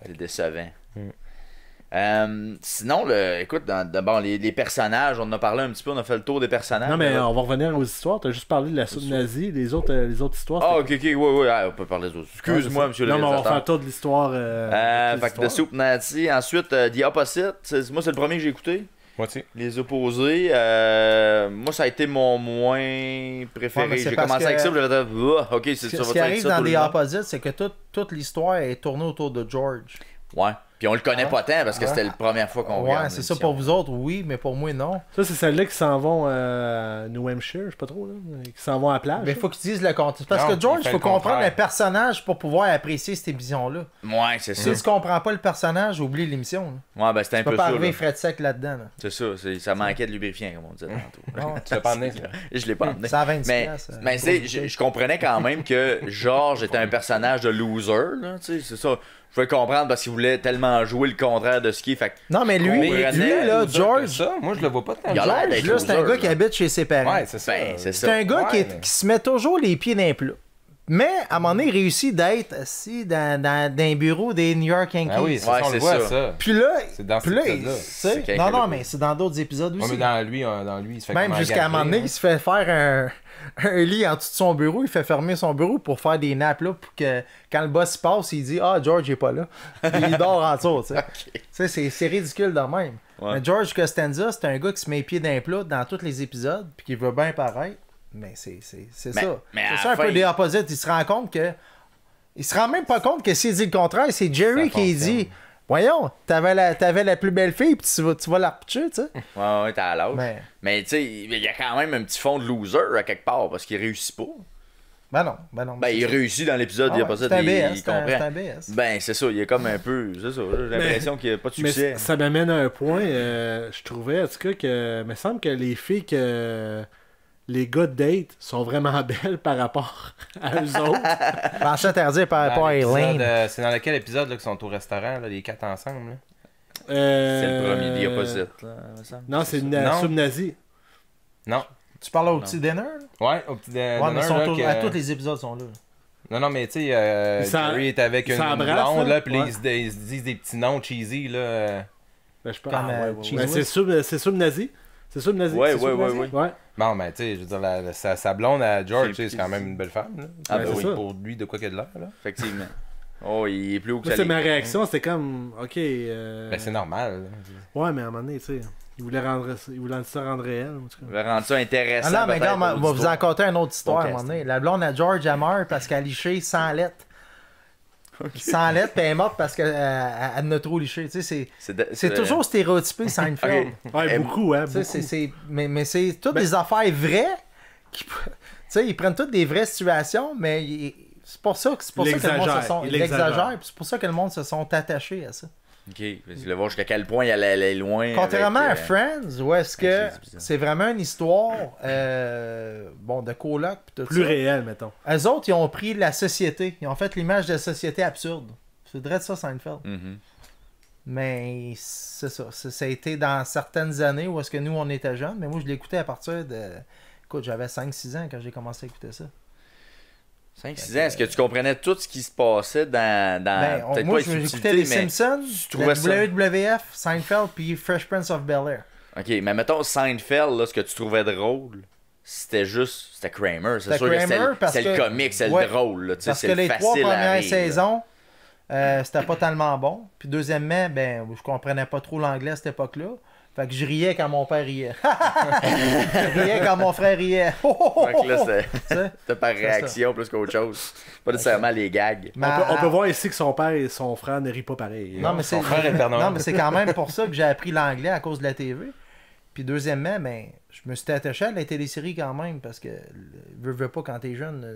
C'est décevant. Mm. Sinon, écoute, d'abord, les personnages, on en a parlé un petit peu, on a fait le tour des personnages. Non, mais on va revenir aux histoires. T'as juste parlé de la soupe nazie, les autres histoires. Ah, c'était ok, ouais, on peut parler des autres. Excuse-moi, monsieur le Non, mais on va faire réalisateur. le tour de l'histoire. Fait que The Soup Nazi. Ensuite, The Opposite. Moi, c'est le premier que j'ai écouté. Moi aussi. Les opposés. Moi, ça a été mon moins préféré. Ouais, mais c'est J'ai parce commencé que- avec ça, puis j'avais dit, ok, c'est ça, Ce va qui être arrive ça dans tout le The long. Opposites, c'est que toute l'histoire est tournée autour de George. Ouais. Puis on le connaît Ah. pas tant parce que Ah. c'était la première fois qu'on Ouais, regarde. c'est ça l'émission. pour vous autres, oui, mais pour moi, non. Ça, c'est celles-là qui s'en vont à New Hampshire, je sais pas trop, là. Qui s'en vont à la plage. Mais il faut qu'ils disent le contexte. Parce Non, que George, il fait il faut le comprendre contraire. le personnage pour pouvoir apprécier cette émission-là. Ouais, c'est ça. Si tu comprends pas le personnage, oublie l'émission. là. Ouais, ben c'était un Tu peux peu pas ça. arriver là. Fred Sec là-dedans. Là. C'est ça. Ça manquait de lubrifiant, comme on disait tantôt. Non, Tu l'as pas amené, ça? Je l'ai pas amené. C'est à 20$. Mais tu sais, je comprenais quand même que George était un personnage de loser. Là, tu sais, c'est ça. Je pouvais comprendre parce qu'il voulait tellement jouer le contraire de ce qui est. Fait que Non, mais lui, comprenait lui là, Loser George, que ça, moi, je le vois pas tant. Il a l'air George. d'être là, c'est un loser, gars qui là. habite chez ses parents. Ouais, c'est ça. Ben, c'est ça. C'est un gars Ouais, qui se met toujours les pieds dans les plats. Mais, à un moment donné, il réussit d'être assis dans un bureau des New York Yankees. Ah oui, c'est Ouais, ça, on c'est le voit, ça. ça. Puis là, C'est dans puis cet là, épisode-là. tu sais, C'est quelqu'un non, de- non, mais c'est dans d'autres épisodes Ouais, aussi. mais dans lui, il se fait Même comme jusqu'à un moment donné, engager, il se fait faire un lit en dessous de son bureau, il fait fermer son bureau pour faire des nappes là, pour que quand le boss passe, il dit Ah, George est pas là. Puis il dort en dessous, tu sais. Tu sais, c'est ridicule de même. Ouais. Mais George Costanza, c'est un gars qui se met les pieds dans les plats dans tous les épisodes, puis qui veut bien paraître. Mais c'est ça. mais à C'est la ça un fin, peu des opposites. Il se rend compte que. Il se rend même pas compte que s'il dit le contraire, c'est Jerry Ça qui fonctionne. dit Voyons, t'avais la plus belle fille, puis tu vas la repoucher, tu sais. Ouais, t'as à l'âge. Mais- Mais tu sais, il y a quand même un petit fond de loser à quelque part parce qu'il réussit pas. Ben non. Ben, c'est il ça. réussit dans l'épisode, il y a Ah pas ouais, ça, c'est un il BS, c'est comprend. un BS. Ben, c'est ça, il est comme un peu. C'est ça, j'ai l'impression qu'il n'y a pas de Mais succès. ça m'amène à un point, je trouvais, en tout cas, que il me semble que les filles les gars de date sont vraiment belles par rapport à eux autres. Pensez interdire par rapport à Elaine. C'est dans lequel épisode là, qu'ils sont au restaurant, là, les 4 ensemble? Là? C'est le premier, il n'y a pas zit, là, me semble. Non, c'est une Non. sub-nazie. Non. Tu parles au petit dinner? Là? Ouais, au petit Ouais, dinner, mais ils sont là, tous- que- à tous les épisodes sont là. Non, mais tu sais, Ils s'en- Jerry est avec ils une s'embrassent, blonde, là. là, puis là, Ouais. ils se disent des petits noms cheesy, là. Ben, je pense. Comme, Cheese Ben, c'est sub-nazi. C'est sub-nazi. Ouais, c'est ouais, sub-nazi. ouais, Ouais. Bon, mais tu sais, je veux dire, sa blonde à George, tu sais, c'est C'est quand même une belle femme, là. Ah, ben Pour- oui. c'est ça. Pour lui, de quoi qu'il a de l'air, là. Effectivement. Oh, il est plus haut que Moi, ça. c'est ma réaction, c'était comme, ok. Ben, c'est normal, là. Ouais, mais à un moment donné, tu sais, il voulait ça rendre réel. En tout On cas. va rendre ça intéressant. Ah non, mais peut-être, regarde, on va pour vous en l'histoire. conter une autre histoire à un Podcast. moment donné. La blonde à George, elle meurt parce qu'elle a liché sans lettres. Sans lettres, puis elle est morte parce qu'elle en a trop liché. Tu sais, c'est toujours stéréotypé Seinfeld. Ok. Ouais, beaucoup, hein. Tu sais, Beaucoup. mais c'est toutes Ben- des affaires vraies. Tu sais, ils prennent toutes des vraies situations, mais c'est pour ça que le monde se sont. Il Ils exagère. exagèrent, puis c'est pour ça que le monde se sont attachés à ça. Ok, je voulais voir jusqu'à quel point il allait aller loin. Contrairement avec, à Friends, où est-ce que avec les épisodes. c'est vraiment une histoire bon, de coloc pis tout Plus ça. réel, mettons. Eux autres, ils ont pris la société. Ils ont fait l'image de la société absurde. C'est vrai de ça, Seinfeld. Mhm. Mais c'est ça. Ça a été dans certaines années où est-ce que nous, on était jeunes. Mais moi, je l'écoutais à partir de... Écoute, j'avais 5-6 ans quand j'ai commencé à écouter ça. 5-6 ans, est-ce que tu comprenais tout ce qui se passait dans peut-être moi, pas les j'écoutais les subtilités, mais... Simpsons, tu trouvais ça- la WWF, Seinfeld, puis Fresh Prince of Bel-Air. Ok, mais mettons Seinfeld, là, ce que tu trouvais drôle, c'était Kramer. C'est C'était sûr que Kramer parce c'est le que- comique, c'est ouais, le drôle. Là, tu sais, Parce c'est que le les trois facile à premières rire, là. saisons, c'était pas tellement bon. Puis deuxièmement, ben, je comprenais pas trop l'anglais à cette époque-là. Fait que je riais quand mon père riait. Je riais quand mon frère riait. Fait que là, Tu sais? c'était par réaction plus qu'autre chose. Pas nécessairement les gags. Mais On peut voir ici que son père et son frère ne rient pas pareil. Non, mais c'est Son frère est Père Noël. non, mais c'est quand même pour ça que j'ai appris l'anglais à cause de la TV. Puis deuxièmement, ben, je me suis attaché à la télésérie quand même parce que veux pas quand t'es jeune.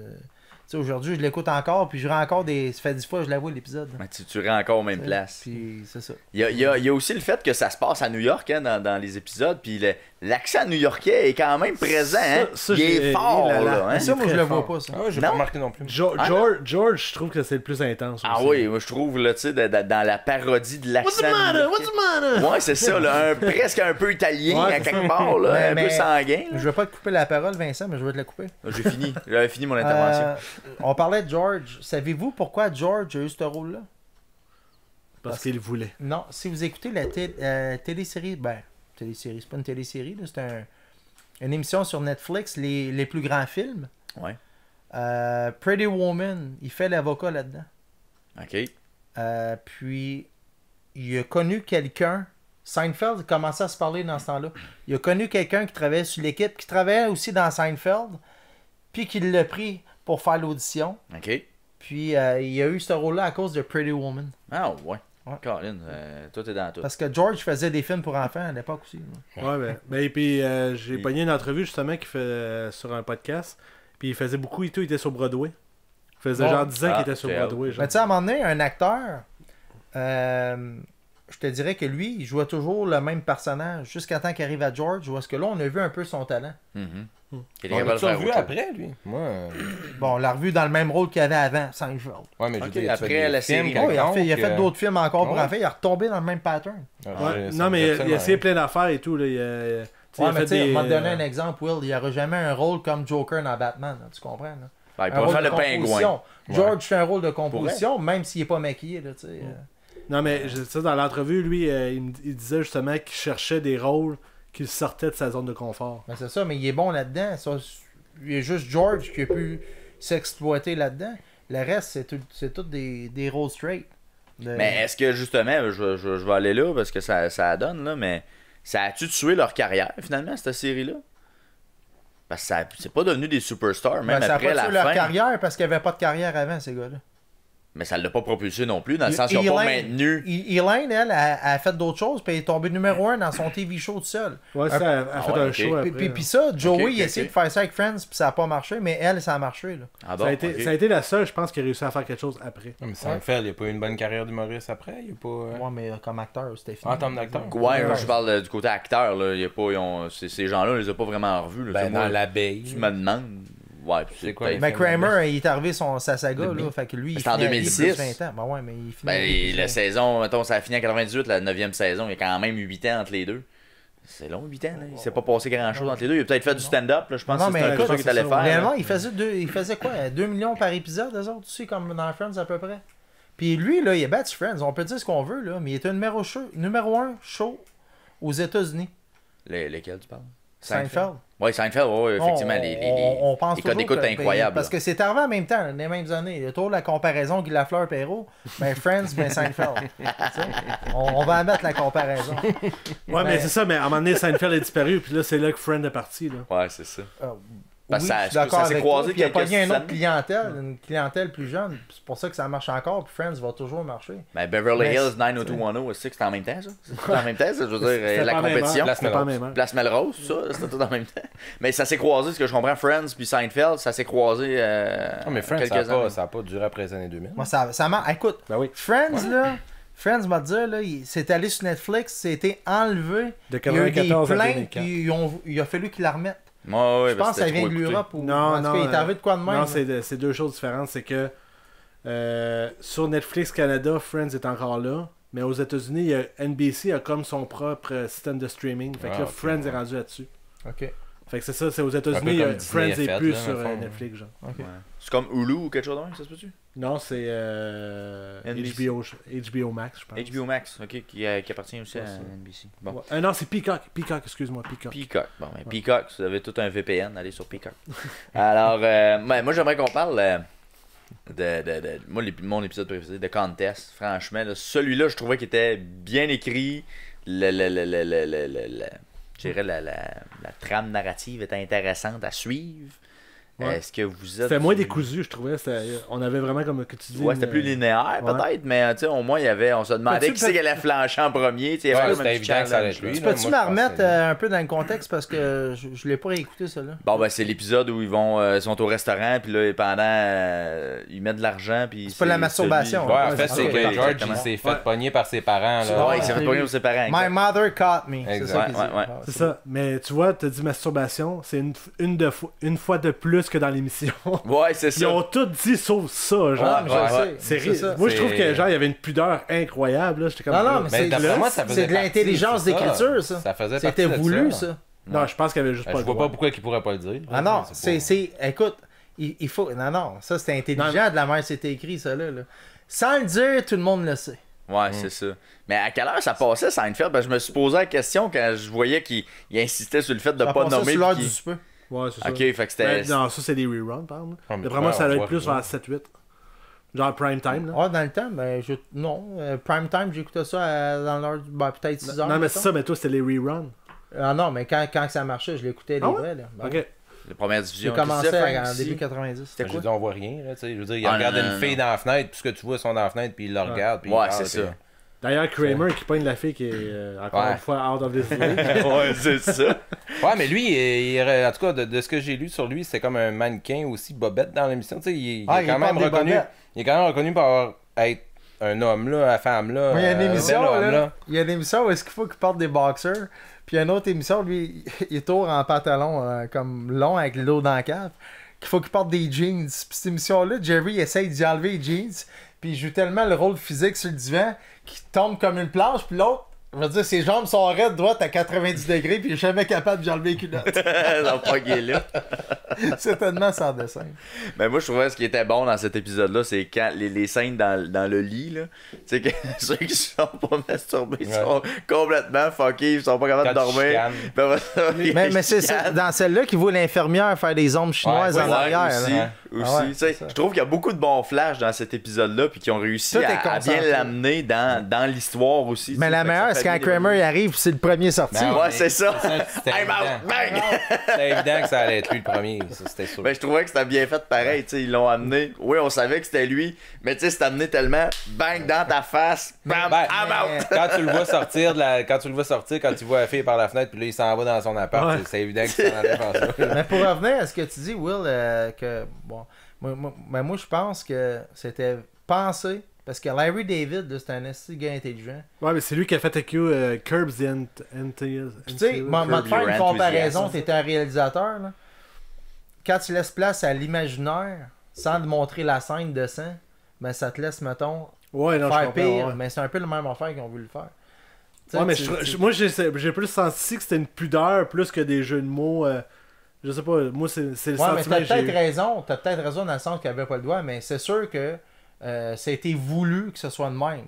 Tu sais, aujourd'hui, je l'écoute encore, puis je rends encore des. Ça fait 10 fois que je la vois l'épisode. là. Mais tu rends encore aux mêmes places. Puis c'est ça. Il y a aussi le fait que ça se passe à New York hein, dans les épisodes, puis l'accent new-yorkais est quand même présent. Hein? Ça, il est j'ai- fort, là, là. là. Hein? Mais ça, moi, je très le vois fort. pas, ça. Ah, j'ai Non. pas remarqué non plus. Ah, George, je trouve que c'est le plus intense. Ah aussi. oui, moi je trouve, là, tu sais, dans la parodie de l'accent. What's the matter? new-yorkais. What's the matter? Ouais, c'est ça, là, presque un peu italien Ouais, à quelque part, là, un Mais- peu sanguin. Je vais pas te couper la parole, Vincent, mais je vais te la couper. J'ai fini, j'avais fini mon intervention. On parlait de George. Savez-vous pourquoi George a eu ce rôle-là? Parce qu'il voulait. Non, si vous écoutez la télésérie, télésérie, c'est pas une télésérie, là, c'est une émission sur Netflix, les plus grands films. Ouais, Pretty Woman, il fait l'avocat là-dedans. ok. Puis, il a connu quelqu'un. Seinfeld commençait à se parler dans ce temps-là. Il a connu quelqu'un qui travaillait sur l'équipe, qui travaillait aussi dans Seinfeld, puis qui l'a pris pour faire l'audition. Ok. Puis, il a eu ce rôle-là à cause de Pretty Woman. Ah ouais. Ouais. Colin, tout est dans tout. Parce que George faisait des films pour enfants à l'époque aussi. là. Ouais, ben, et puis j'ai pogné une entrevue justement qui fait sur un podcast. Puis il faisait beaucoup et tout, il était sur Broadway. Il faisait Bon. genre 10 ans Ah, qu'il était sur c'est Broadway. Genre. Mais tu sais, à un moment donné, un acteur, je te dirais que lui, il jouait toujours le même personnage jusqu'à temps qu'il arrive à George, où est-ce que là, on a vu un peu son talent. Mhm. Il est On capable de l'a faire revu autre chose. après, lui. Moi, Bon, on l'a revu dans le même rôle qu'il avait avant, Seinfeld. ouais, mais je Ok, veux dire, tu après fais des la série, films Oh, il a fait quelconques, d'autres films encore pour ouais. enfants, il a retombé dans le même pattern. Ah, Ouais. ça Non, me mais fait il a absolument essayé rien. plein d'affaires et tout. Là. Il a Ouais, mais fait tu sais, des, on va te donner un exemple, Will, il n'y aura jamais un rôle comme Joker dans Batman, là, tu comprends? Là? Ouais, il Un pourrait rôle faire de le pingouin. composition. George fait un rôle de composition, même s'il n'est pas maquillé. Là, tu sais. Non, mais ça, dans l'entrevue, lui, il disait justement qu'il cherchait des rôles qui sortaient de sa zone de confort. Mais c'est ça, mais il est bon là-dedans. Ça, il y a juste George qui a pu s'exploiter là-dedans. Le reste, c'est tout des rôles straight. Mais est-ce que justement, je vais aller là parce que ça donne, là, mais ça a-tu tué leur carrière finalement, cette série-là? Parce que c'est pas devenu des superstars, même ça n'a après pas la tué leur fin. carrière parce qu'il n'y avait pas de carrière avant, ces gars-là. Mais ça l'a pas propulsé non plus, dans le sens qu'ils n'ont pas maintenu. Elaine, elle, a fait d'autres choses, puis elle est tombée numéro 1 dans son TV show tout seul. Ouais, ça, elle a fait un show après. Puis ça, Joey, il a essayé de faire ça avec Friends, puis ça a pas marché, mais elle, ça a marché. Là. Ah bon, ça a été la seule, je pense, qui a réussi à faire quelque chose après. Mais Seinfeld, il a pas eu une bonne carrière d'humoriste après. Il a pas. Ouais, mais comme acteur, c'était fini. En termes d'acteur. Ouais, moi, je parle du côté acteur. Là. Il y a pas, ces gens-là, on les a pas vraiment revus. Là. Ben, dans l'abeille. Tu me demandes. Ouais, c'est quoi? Mais Kramer, il est arrivé sa saga, là. Fait que lui, il en 2006. 20 ans. Ben ouais, mais il finit. Ben, la saison, mettons, ça a fini en 98, la 9e saison. Il y a quand même 8 ans entre les deux. C'est long, 8 ans, là. Il s'est pas passé grand-chose entre les deux. Il a peut-être fait du stand-up, là. Je pense que c'est un peu ça qu'il allait faire. Réellement, il faisait quoi? 2 millions par épisode, eux autres, tu sais, comme dans Friends à peu près. Puis lui, là, il a battu Friends. On peut dire ce qu'on veut, là, mais il est un numéro 1 show aux États-Unis. Lesquels tu parles? Seinfeld. Oui, Seinfeld, oui, effectivement. On pense les codes d'écoute incroyables. Parce que c'est arrivé en même temps, dans les mêmes années. Il y a toujours la comparaison Guy Lafleur Perrault, ben Friends, ben Seinfeld. on va mettre la comparaison. Ouais, mais c'est ça, mais à un moment donné, Seinfeld est disparu, puis là, c'est là que Friends est parti. Là. Ouais, c'est ça. Oui, ça, je suis d'accord s'est avec croisé toi. Il a pogné une autre clientèle, une clientèle plus jeune. C'est pour ça que ça marche encore, puis Friends va toujours marcher. Ben, Beverly Hills 90210 aussi, c'était en même temps, ça? C'était en même temps, ça? Je veux dire, la compétition. Place Melrose, ça, c'était tout en même temps. Mais ça s'est croisé, ce que je comprends, Friends puis Seinfeld, ça s'est croisé mais Friends, ça n'a pas duré après les années 2000. Moi, ça marche. Écoute, Friends, là... Friends m'a dit, là, c'est allé sur Netflix, c'était enlevé. De 94 à 2004. Il a fallu qu'ils la remettent. Ouais, je pense que ça vient de l'Europe. Non, il est arrivé de quoi de même? Non, c'est deux choses différentes. C'est que sur Netflix Canada, Friends est encore là. Mais aux États-Unis, NBC a comme son propre système de streaming. Fait que là, Friends est rendu là-dessus. OK. Fait que c'est ça, c'est aux États-Unis, Friends est plus sur Netflix, genre. Okay. C'est comme Hulu ou quelque chose de même, ça se peut-tu? Non, c'est HBO Max, je pense. HBO Max, ok, qui appartient aussi à NBC. Bon. Non, c'est Peacock, excuse-moi, Peacock. Bon, ben, Peacock, si vous avez tout un VPN, allez sur Peacock. Alors, moi j'aimerais qu'on parle mon épisode préféré, de Contest. Franchement, là, celui-là, je trouvais qu'il était bien écrit. Je dirais la trame narrative était intéressante à suivre. Ouais. Est-ce que vous êtes... C'était moins décousu, je trouvais. On avait vraiment, comme que tu dis... Ouais, c'était plus linéaire, peut-être, mais au moins, on se demandait qui c'est qui allait flancher en premier. C'était évident que ça allait être lui. Peux-tu me remettre un peu dans le contexte, parce que je l'ai pas réécouté, ça là. Bon, ben, c'est l'épisode où ils sont au restaurant, puis là, pendant, ils mettent de l'argent, puis... C'est pas de la masturbation. Ouais, en fait, c'est que George, il s'est fait pogner par ses parents. Ouais, il s'est fait pogner par ses parents. My mother caught me. C'est ça. Mais tu vois, tu as dit masturbation, c'est une fois de plus que dans l'émission. Ouais, c'est ça. Ils ont tout dit sauf ça, genre. C'est ça. Moi, je trouve que genre il y avait une pudeur incroyable. J'étais comme... Non, mais c'est de l'intelligence d'écriture, ça. C'était voulu, ça. Non, je pense qu'il y avait juste pas le droit. Je vois pas pourquoi il pourrait pas le dire. Ah non, écoute, il faut... Non, ça c'était intelligent de la mère, c'était écrit, ça là. Sans le dire, tout le monde le sait. Ouais, c'est ça. Mais à quelle heure ça passait, Seinfeld? Ben, je me suis posé la question quand je voyais qu'il insistait sur le fait de pas nommer. C'est l'heure du souper. Ouais, c'est ça. Ok, fait que c'était... Non, ça c'est des reruns, par exemple. D'après moi, ça allait être plus vers 7-8. Genre prime time, là. Ah, dans le temps, ben, non. Prime time, j'écoutais ça dans l'heure, peut-être 6 heures. Non, mais c'est ça, mais toi, c'était les reruns. Ah non, mais quand ça marchait, je l'écoutais les vrais, là. Ok. Les premières divisions. J'ai commencé en début 90. C'était quoi? J'ai dit, on voit rien, là, tu sais. Je veux dire, il regarde une fille dans la fenêtre, puis ce que tu vois, sont dans la fenêtre, puis il le regarde, puis ouais, c'est ça. D'ailleurs, Kramer qui pogne la fille qui est encore une fois out of this league. Ouais, c'est ça. Ouais, mais lui, en tout cas, de ce que j'ai lu sur lui, c'était comme un mannequin aussi, bobette dans l'émission. Tu sais, il est quand même reconnu. Il est quand même reconnu pour être un homme là, la femme là. Il y a une émission là. Il y a une émission où est-ce qu'il faut qu'il porte des boxers. Puis il y a une autre émission, lui, il tourne en pantalon comme long avec le dos dans la cave. Qu'il faut qu'il porte des jeans. Puis cette émission-là, Jerry essaye d'y enlever les jeans. Puis il joue tellement le rôle physique sur le divan qu'il tombe comme une planche. Puis l'autre, je veux dire, ses jambes sont raides droites à 90 degrés. Puis il est jamais capable d'y enlever les culottes. Non, pas gay là. C'est tellement sans dessin. Mais moi, je trouvais ce qui était bon dans cet épisode-là, c'est quand les scènes dans le lit, là. Tu sais, que ceux qui sont pas masturbés sont complètement fuckés, ils sont pas capables de dormir. Mais c'est dans celle-là qu'il voit l'infirmière faire des ombres chinoises en arrière. aussi. Ah ouais, Tu sais, c'est ça. je trouve qu'il y a beaucoup de bons flashs dans cet épisode-là, puis qui ont réussi Tout est à bien concentré. l'amener dans l'histoire aussi. Mais tu sais. la Fait que meilleure, ça c'est fait quand bien Kramer il arrive, puis c'est le premier sorti. Ben Ouais, c'est ça. C'était I'm out, évident. bang! C'était évident que ça allait être lui le premier, ça, c'était sûr. Ben, je trouvais que c'était bien fait pareil, tu sais, ils l'ont amené. Oui, on savait que c'était lui, mais tu sais, c'est amené tellement, bang, dans ta face, bam, Ben, I'm out! quand tu le vois sortir, quand tu vois la fille par la fenêtre, puis là, il s'en va dans son appart, Ouais. c'est évident qu'il s'en allait faire ça. Mais pour revenir à ce que tu dis, Will, que bon, moi je pense que c'était pensé parce que Larry David, là, c'est un esti gars intelligent. Ouais, mais c'est lui qui a fait Curbs the Puis tu sais, m'a Curb te faire Your une comparaison, Enthusiasm. t'es un réalisateur, là. Quand tu laisses place à l'imaginaire, sans te montrer la scène de sang, ben ça te laisse, mettons, Ouais, non, je faire comprends. pire. Ouais. Mais c'est un peu le même affaire qu'ils ont voulu le faire. Tu sais, Ouais, mais moi, j'ai plus senti que c'était une pudeur plus que des jeux de mots. Je sais pas, moi, c'est le Ouais, mais sentiment t'as que j'ai peut-être eu. raison. T'as peut-être raison dans le sens qu'il avait pas le doigt, mais c'est sûr que ça a été voulu que ce soit de même.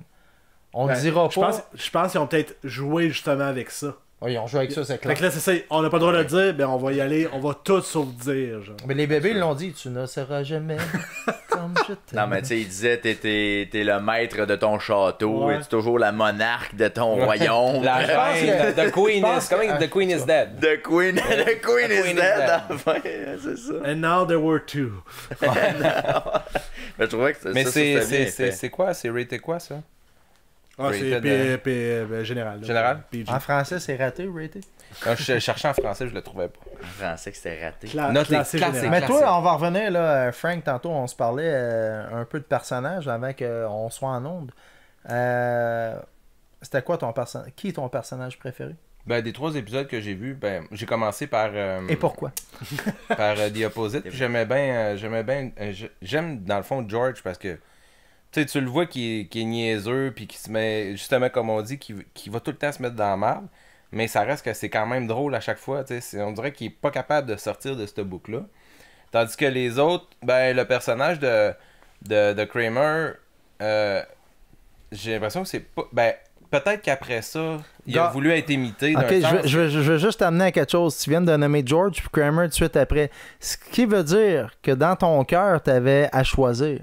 On ne Ben, dira je pas. pense qu'ils ont peut-être joué justement avec ça. Oui, ils ont joué avec ça, c'est Fait clair. que là, c'est ça, on n'a pas le droit de le dire, ben on va y aller, on va tout sauf dire, genre. Mais les bébés, ils l'ont dit, tu ne seras jamais comme je t'aime. Non, mais tu sais, il disait, t'es le maître de ton château, Ouais. et t'es toujours la monarque de ton royaume. La Je pense reine, que- the queen je pense is coming, que- the queen is dead. The Queen, the Queen The is Queen is dead, dead. enfin, c'est ça. And now there were two. Mais je trouvais que Mais c'était bien fait. c'est quoi? C'est raté quoi, ça? Ah, c'est Rated, général. là. Général? PG. En français, c'est raté, raté. Quand je cherchais en français, je le trouvais pas. En français que c'était raté. Note Classé classé. général. Mais classique. toi, on va revenir, là, Frank, tantôt, on se parlait un peu de personnages avant qu'on soit en onde. C'était quoi ton personnage? Qui est ton personnage préféré? Ben, des 3 épisodes que j'ai vus, ben, j'ai commencé par... Et pourquoi? par The Opposite. Puis j'aimais bien, j'aime dans le fond George parce que tu le vois qui est niaiseux puis qui se met, justement comme on dit, qui va tout le temps se mettre dans la merde, mais ça reste que c'est quand même drôle à chaque fois. On dirait qu'il est pas capable de sortir de ce boucle-là. Tandis que les autres, ben le personnage de Kramer, j'ai l'impression que c'est pas... Ben, peut-être qu'après ça, il a Gars- voulu être imité Ok, d'un sens. je veux juste t'amener à quelque chose. Tu viens de nommer George puis Kramer tout de suite après. Ce qui veut dire que dans ton cœur, t'avais à choisir.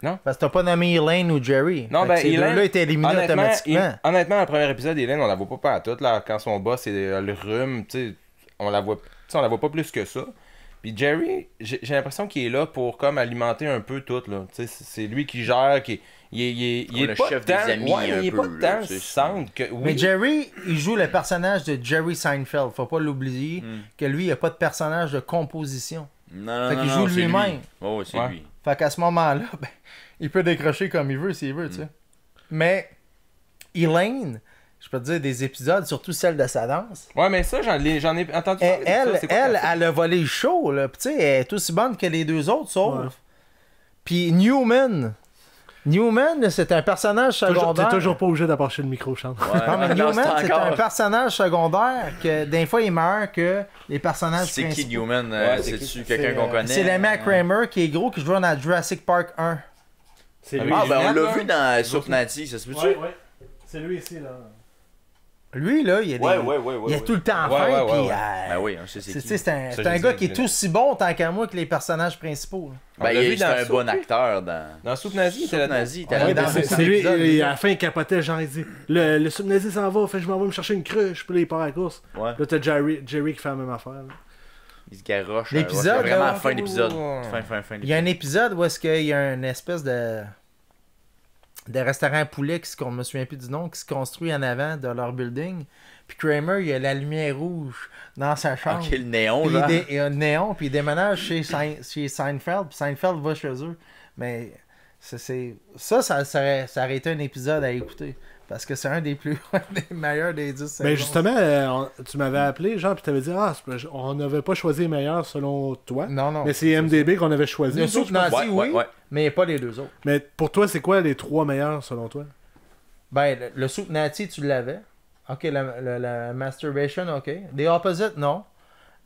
Non. Parce que t'as pas nommé Elaine ou Jerry. Non, Fait ben, que ces Elaine, deux-là étaient éliminés automatiquement. honnêtement, dans le premier épisode, Hélène, on la voit pas à toute là, quand son boss c'est le rhume, tu sais, on la voit pas plus que ça. Puis Jerry, j'ai l'impression qu'il est là pour comme alimenter un peu tout là, tu sais, c'est lui qui gère, il Comme est le pas chef des tant, amis, ouais, un il est peu, pas là, tant tu sais. centre que oui. Mais Jerry, il joue le personnage de Jerry Seinfeld. Faut pas l'oublier que lui, il n'y a pas de personnage de composition. Non, Fait qu'il joue c'est lui-même. lui. Oh, c'est Ouais. lui. Fait qu'à ce moment-là, ben, il peut décrocher comme il veut s'il veut, tu sais. Mais Elaine, je peux te dire des épisodes, surtout celle de sa danse. Ouais, mais ça j'en ai entendu Elle, parler de ça. C'est quoi qu'elle fait? elle a volé le show, là. Puis tu sais, elle est aussi bonne que les deux autres, sauf. Ouais. Puis Newman, là, c'est un personnage T'es secondaire. toujours pas obligé d'approcher le micro, Chante. Ouais, Non, mais non, Newman, c'est encore- un personnage secondaire que des fois il meurt que les personnages C'est qui principaux. Newman? Ouais, c'est C'est-tu qui? quelqu'un qu'on connaît? C'est l'ami à Kramer qui est gros qui joue dans Jurassic Park 1. C'est Ah, lui. Ah, ben on Lunettes, l'a là. vu dans Surpnati, ça se peut-tu? Ouais, ouais. C'est lui ici, là. Lui, là, il, il est tout le temps Ouais, fin. ouais, puis, ouais. Ben oui, on sait c'est c'est qui. tu sais, c'est un, Ça, c'est je un sais, gars qui est Lunettes. aussi bon tant qu'à moi que les personnages principaux. là. On Ben l'a vu c'est dans un Soup, bon lui. acteur dans... Dans Soup Nazi, il était Soup là-dedans. Nazi, il était Ouais, là-dedans. dans- C'est lui, épisode, à la fin, il capotait, genre, il dit le subnazi s'en va, fait que je m'en vais me chercher une cruche, puis là, il part à la course. Ouais. Là, t'as Jerry qui fait la même affaire. là. Il se garoche. L'épisode, vraiment là, à la fin de l'épisode. ouais. Fin Il y a un épisode où est-ce qu'il y a une espèce de restaurant à poulet qui je me souviens plus du nom, qui se construit en avant de leur building. Puis Kramer, il a la lumière rouge dans sa chambre. Ok, le néon, Puis là. il y a un néon, puis il déménage chez Seinfeld, puis Seinfeld va chez eux. Mais ça aurait été un épisode à écouter. Parce que c'est un des plus des meilleurs des 10 saisons. Ben justement, tu m'avais appelé, genre, puis t'avais dit, on n'avait pas choisi les meilleurs selon toi. Non, non. Mais c'est MDB qu'on avait choisi. Le je pense. Soup Nazi, Ouais, oui, ouais, ouais. mais pas les deux autres. Mais pour toi, c'est quoi les 3 meilleurs selon toi? Ben, le Soup Nazi, tu l'avais. Ok, la Masturbation, ok. Les Opposites, non.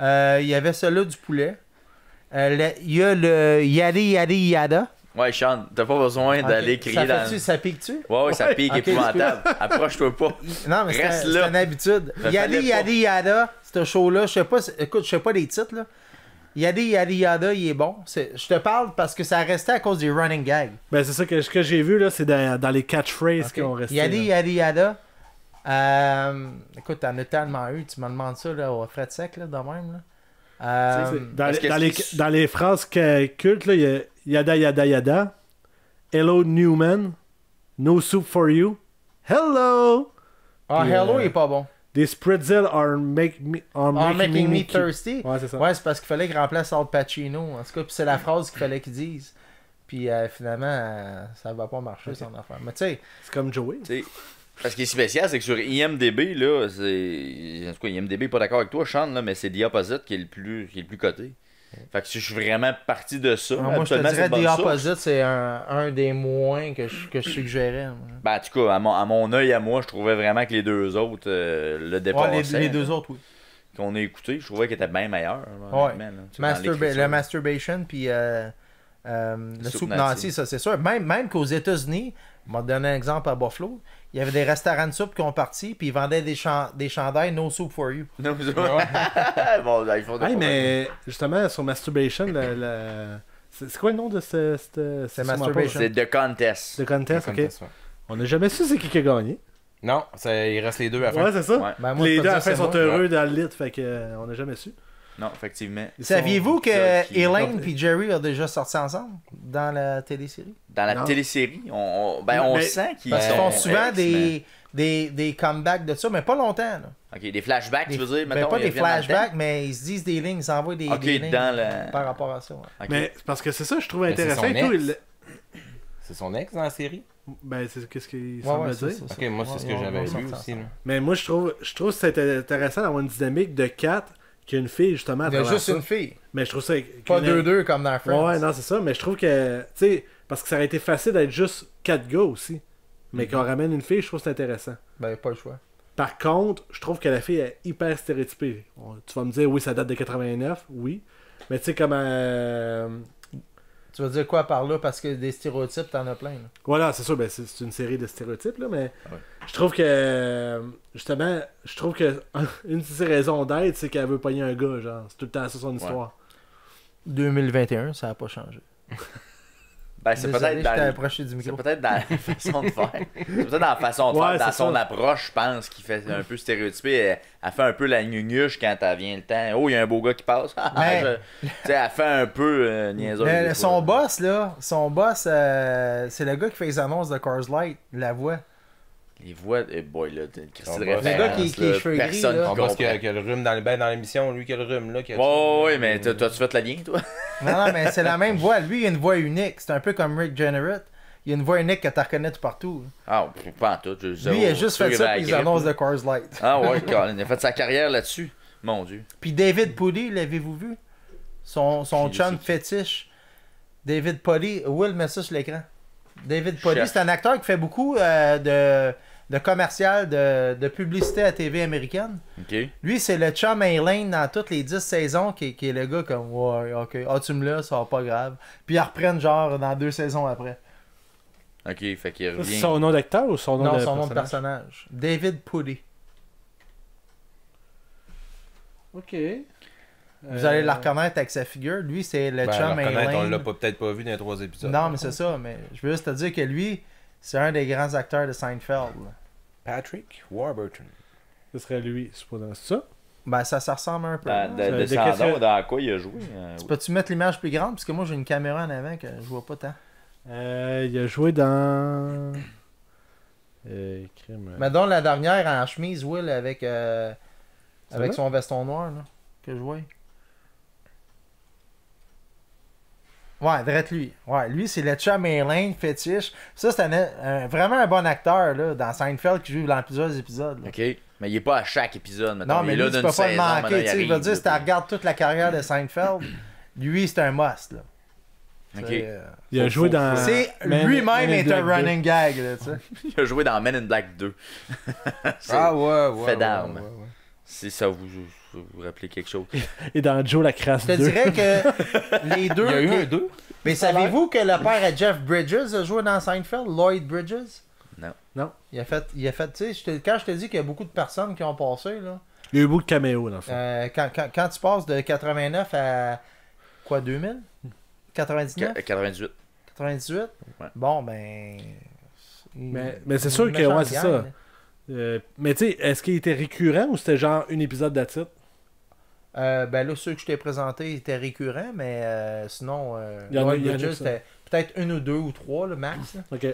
Il y avait celui du poulet. Il y a le Yadi Yadi Yada. Ouais, Sean, t'as pas besoin d'aller Ok. crier dans... Ça pique-tu? Ouais, ça pique Ok, épouvantable. Approche-toi pas. Non, mais Reste c'est là. une habitude. Ça Yadi fallait Yadi Yada, ce show-là, je sais pas les titres, là. Yada Yada Yada, il est bon. Je te parle parce que ça restait à cause des running gags. Ben, c'est ça que j'ai vu, là, c'est dans les catchphrases Okay. qui ont resté. Yada là. Yada Yada. Écoute, t'en as tellement eu. Tu me demandes ça là, au fret sec, là, de même. Là. Dans les phrases cultes, là, il y a Yada Yada Yada. Hello Newman. No soup for you. Hello! Puis, Hello, il est pas bon. These pretzels are making me thirsty. Ouais, c'est ça. Ouais, c'est parce qu'il fallait qu'il remplace Al Pacino. En tout cas, puis c'est la phrase qu'il fallait qu'il dise. Puis finalement, ça va pas marcher son affaire. Mais tu sais, C'est comme Joey. T'sais, parce qui est spécial, c'est que sur IMDB, là, c'est. En tout cas, IMDB est pas d'accord avec toi, Sean, là, mais c'est The Opposite qui est le plus coté. Fait que je suis vraiment parti de ça. moi je te Habituellement, dirais c'est une The bonne source. Opposite, c'est un des moins que je suggérais. Moi. Ben, en tout cas, à mon œil à moi, je trouvais vraiment que les deux autres le Ouais, dépassaient. les deux autres, oui. Qu'on a écouté, je trouvais qu'ils étaient bien meilleurs. Ouais. honnêtement, là. Tu sais, dans l'écriture. Le masturbation, puis le soupe soupe nazi. nazi, ça c'est sûr. Même qu'aux États-Unis, je vais te donner un exemple à Buffalo, il y avait des restaurants de soupe qui ont parti, puis ils vendaient des chandails No Soup for You. Non, bon, là, ils font de Hey, quoi, mais justement, sur Masturbation, c'est quoi le nom de ce C'est Masturbation. C'est The Contest. de contest? Ok. Contest, ouais. On n'a jamais su c'est qui a gagné. Non, il reste les deux à faire. Ouais, c'est ça. Ouais. Ben, moi, je Les peux deux à dire la fin c'est sont moi. heureux dans le lit, fait que on n'a jamais su. Non, effectivement. Saviez-vous que ça qui- Elaine et Jerry ont déjà sorti ensemble dans la télésérie? Dans la Non. télésérie, on Mais- sent qu'ils Parce qu'ils sont font souvent ex, des comebacks de ça, mais pas longtemps. Là. Ok, des flashbacks, tu veux dire, Ben, mettons. pas ils des reviennent flashbacks, mais ils se disent des lignes, ils envoient des, Ok, des lignes dans la- par rapport à ça. Ouais. dedans? Ok. Mais c'est parce que c'est ça, je trouve Mais c'est intéressant. son Et tout, ex. C'est son ex dans la série? Ben, c'est qu'est-ce qu'il Ouais, semble ouais, c'est dire. ça. Ok, moi c'est ce que j'avais lu aussi. là. Mais moi, je trouve que c'est intéressant d'avoir une dynamique de 4 qui a une fille, justement, à Il y a travers juste ça. une fille. Mais je trouve ça... Pas 2-2 comme dans Friends. Ouais, non, c'est ça. Mais je trouve que, tu sais, parce que ça aurait été facile d'être juste 4 gars aussi. Mais qu'on ramène une fille, je trouve que c'est intéressant. Ben, pas le choix. Par contre, je trouve que la fille est hyper stéréotypée. Tu vas me dire, oui, ça date de 89, oui. Mais tu sais, comme... Tu vas dire quoi par là? Parce que des stéréotypes, t'en as plein. Là. Voilà, c'est sûr, ben, c'est une série de stéréotypes, là, mais Ouais. je trouve que, justement, je trouve que une de ses raisons d'être, c'est qu'elle veut pogner un gars, genre. C'est tout le temps ça son histoire. 2021, ça n'a pas changé. Ben, c'est Désolé, peut-être j'étais dans... approché du C'est micro. peut-être dans la façon de faire. C'est peut-être dans la façon de Ouais, faire, dans c'est son ça. approche, je pense, qui fait un peu stéréotypé. Elle fait un peu la gnugnuche quand elle vient le temps. Oh, il y a un beau gars qui passe. Mais- Tu sais, elle fait un peu niaiseuse. Mais des son fois. boss, là, c'est le gars qui fait les annonces de Cars Light, la voix. Les voix, boy, là, Christy Son de boss. référence. Le gars qui est là, cheveux gris, personne là. qui On pense comprend. qu'il y a le rhume dans l'émission, lui qui a le rhume là. Ouais, mais t'as-tu fait le lien, toi? Non, mais c'est la même voix. Lui, il a une voix unique. C'est un peu comme Rick Jenneret. Il a une voix unique que tu reconnais tout partout. Ah, pas en tout. Lui, il a juste fait ça pour les annonces de Cars Light. Ah ouais, Colin, il a fait sa carrière là-dessus. Mon Dieu. Puis David Puddy, l'avez-vous vu? Son Qui- chum qui- fétiche. David Puddy. Will met ça sur l'écran. David Puddy, Chef. c'est un acteur qui fait beaucoup de commercial, de publicité à TV américaine. OK. Lui, c'est le chum à Elaine dans toutes les 10 saisons qui est le gars comme ouais, ok, ah tu me l'as, ça va pas grave. Puis ils reprennent genre dans 2 saisons après. OK, fait qu'il C'est revient. son nom d'acteur ou son nom Non, de son nom de personnage? personnage. David Puddy. Ok. Vous allez la reconnaître avec sa figure. Lui, c'est le chum à On Elaine. l'a peut-être pas vu dans les 3 épisodes. Non, mais c'est ça. Mais je veux juste te dire que lui, c'est un des grands acteurs de Seinfeld. là. Patrick Warburton. Ce serait lui, supposons. C'est ça? Ben, ça ressemble un peu. Dans, là. de de Descendants, qu'est-ce que- dans quoi il a joué? Peux-tu mettre l'image plus grande? Parce que moi, j'ai une caméra en avant que je vois pas tant. Il a joué dans... crime... Mais donc, la dernière en chemise, Will, avec Celle-là? son veston noir, là, que je vois. Ouais, drette lui. Ouais, lui, c'est le chum Elaine, fétiche. Ça, c'est vraiment un bon acteur, là, dans Seinfeld, qui joue dans plusieurs épisodes. là. OK. Mais il est pas à chaque épisode, mettons. Non, Il mais est lui, là tu d'une peux pas le saison, maintenant, manquer. il Tu sais, je arrive, veux dire, si tu là. regardes toute la carrière de Seinfeld, lui, c'est un must. Là. OK. C'est, Il a joué dans... c'est Men- lui-même Men in est un Black 2. running gag. Là, tu sais. Il a joué dans Men in Black 2. C'est- Ah ouais. fait d'armes. ouais. Si ça vous rappelez quelque chose. Et dans Joe la crasse Je te 2. dirais que les deux. Il y a eu un 2. Mais savez-vous que le père à Jeff Bridges a joué dans Seinfeld, Lloyd Bridges? Non. Non. Il a fait, tu sais, quand je te dis qu'il y a beaucoup de personnes qui ont passé, là, Il y a eu beaucoup de caméos, dans le fond. quand tu passes de 89 à Quoi, 2000? 99? 98. 98? Ouais. Bon, ben... Mais c'est sûr que, ouais, c'est ça. Mais tu sais, est-ce qu'il était récurrent ou c'était genre un épisode d'attitude? Ben là, ceux que je t'ai présentés étaient récurrents, mais sinon, Il y en a- Lloyd il y en a Bridges, que ça. c'était peut-être une ou deux ou trois, le max. Là. Ok.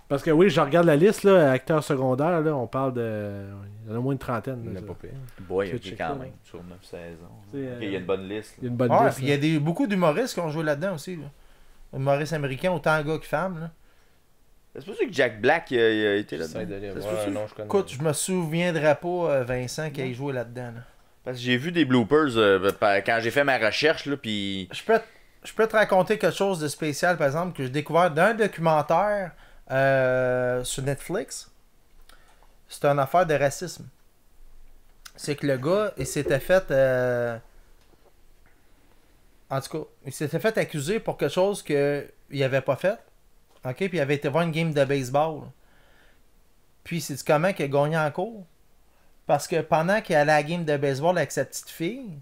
Parce que oui, je regarde la liste, là, acteurs secondaires, là, on parle de. Il y en a moins une trentaine. Il là, n'a ça. pas pire. Boy, Tu ok, checkes quand ça, même, là. sur 9 saisons. C'est, Ok, il y a une bonne liste. Il y a une bonne Ouais, liste. puis il y a beaucoup d'humoristes qui ont joué là-dedans aussi. Là. Humoristes américains, autant gars que femmes. Là. C'est pas sûr que Jack Black il a été là-dedans. J'essaie d'aller C'est voir. possible. Non, je connais. Écoute, je me souviendrai pas, Vincent, qui ait joué là-dedans. Là. Parce que j'ai vu des bloopers quand j'ai fait ma recherche, là, puis... Je peux te raconter quelque chose de spécial, par exemple, que j'ai découvert d'un documentaire sur Netflix. C'est une affaire de racisme. C'est que le gars, il s'était fait... En tout cas, il s'était fait accuser pour quelque chose qu'il n'avait pas fait. OK? Puis il avait été voir une game de baseball. Puis c'est comment qu'il a gagné en cours? Parce que pendant qu'il allait à la game de baseball avec sa petite fille,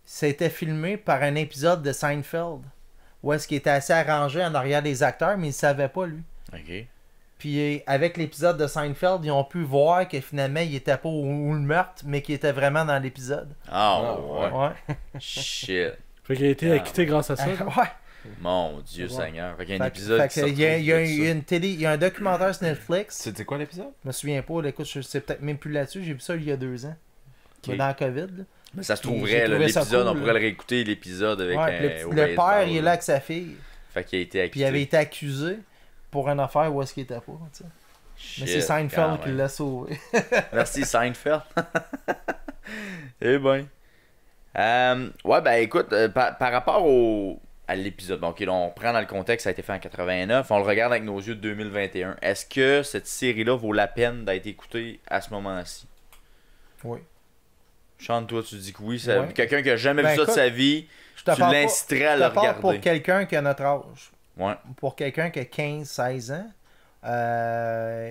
c'était filmé par un épisode de Seinfeld. Où est-ce qu'il était assez arrangé en arrière des acteurs, mais il ne savait pas, lui. Ok. Puis avec l'épisode de Seinfeld, ils ont pu voir que finalement, il était pas où le meurtre, mais qu'il était vraiment dans l'épisode. Ah, ouais. Ouais. Shit. Fait qu'il a été acquitté grâce à ça. là. Ouais. Mon Dieu Ouais. Seigneur. Fait qu'il y a un Fait épisode que il y a, il y a une télé, il y a un documentaire sur Netflix. C'était quoi l'épisode? Je me souviens pas, là, écoute, je sais peut-être même plus là-dessus. J'ai vu ça il y a 2 ans. Mais dans la COVID. Là. Mais ça se J'ai trouverait, là, trouvé ça l'épisode, cool, on pourrait là. le réécouter, l'épisode avec Ouais, le père, il est là avec sa fille. Fait qu'il a été acquitté. Puis il avait été accusé pour une affaire où est-ce qu'il était pas. Tu sais. Mais c'est Shit, Seinfeld quand qui même. l'a sauvé. Merci Seinfeld. Eh ben. Ouais, ben écoute, par rapport à l'épisode, bon, ok, là, on prend dans le contexte, ça a été fait en 89, on le regarde avec nos yeux de 2021. Est-ce que cette série-là vaut la peine d'être écoutée à ce moment-ci? Oui. Chante, toi, tu dis que oui. Ça... Ouais. Quelqu'un qui a jamais Ben, vu ça de écoute, sa vie, Je te tu parle l'inciterais à je le te parle regarder. pour quelqu'un qui a notre âge. Ouais. Pour quelqu'un qui a 15-16 ans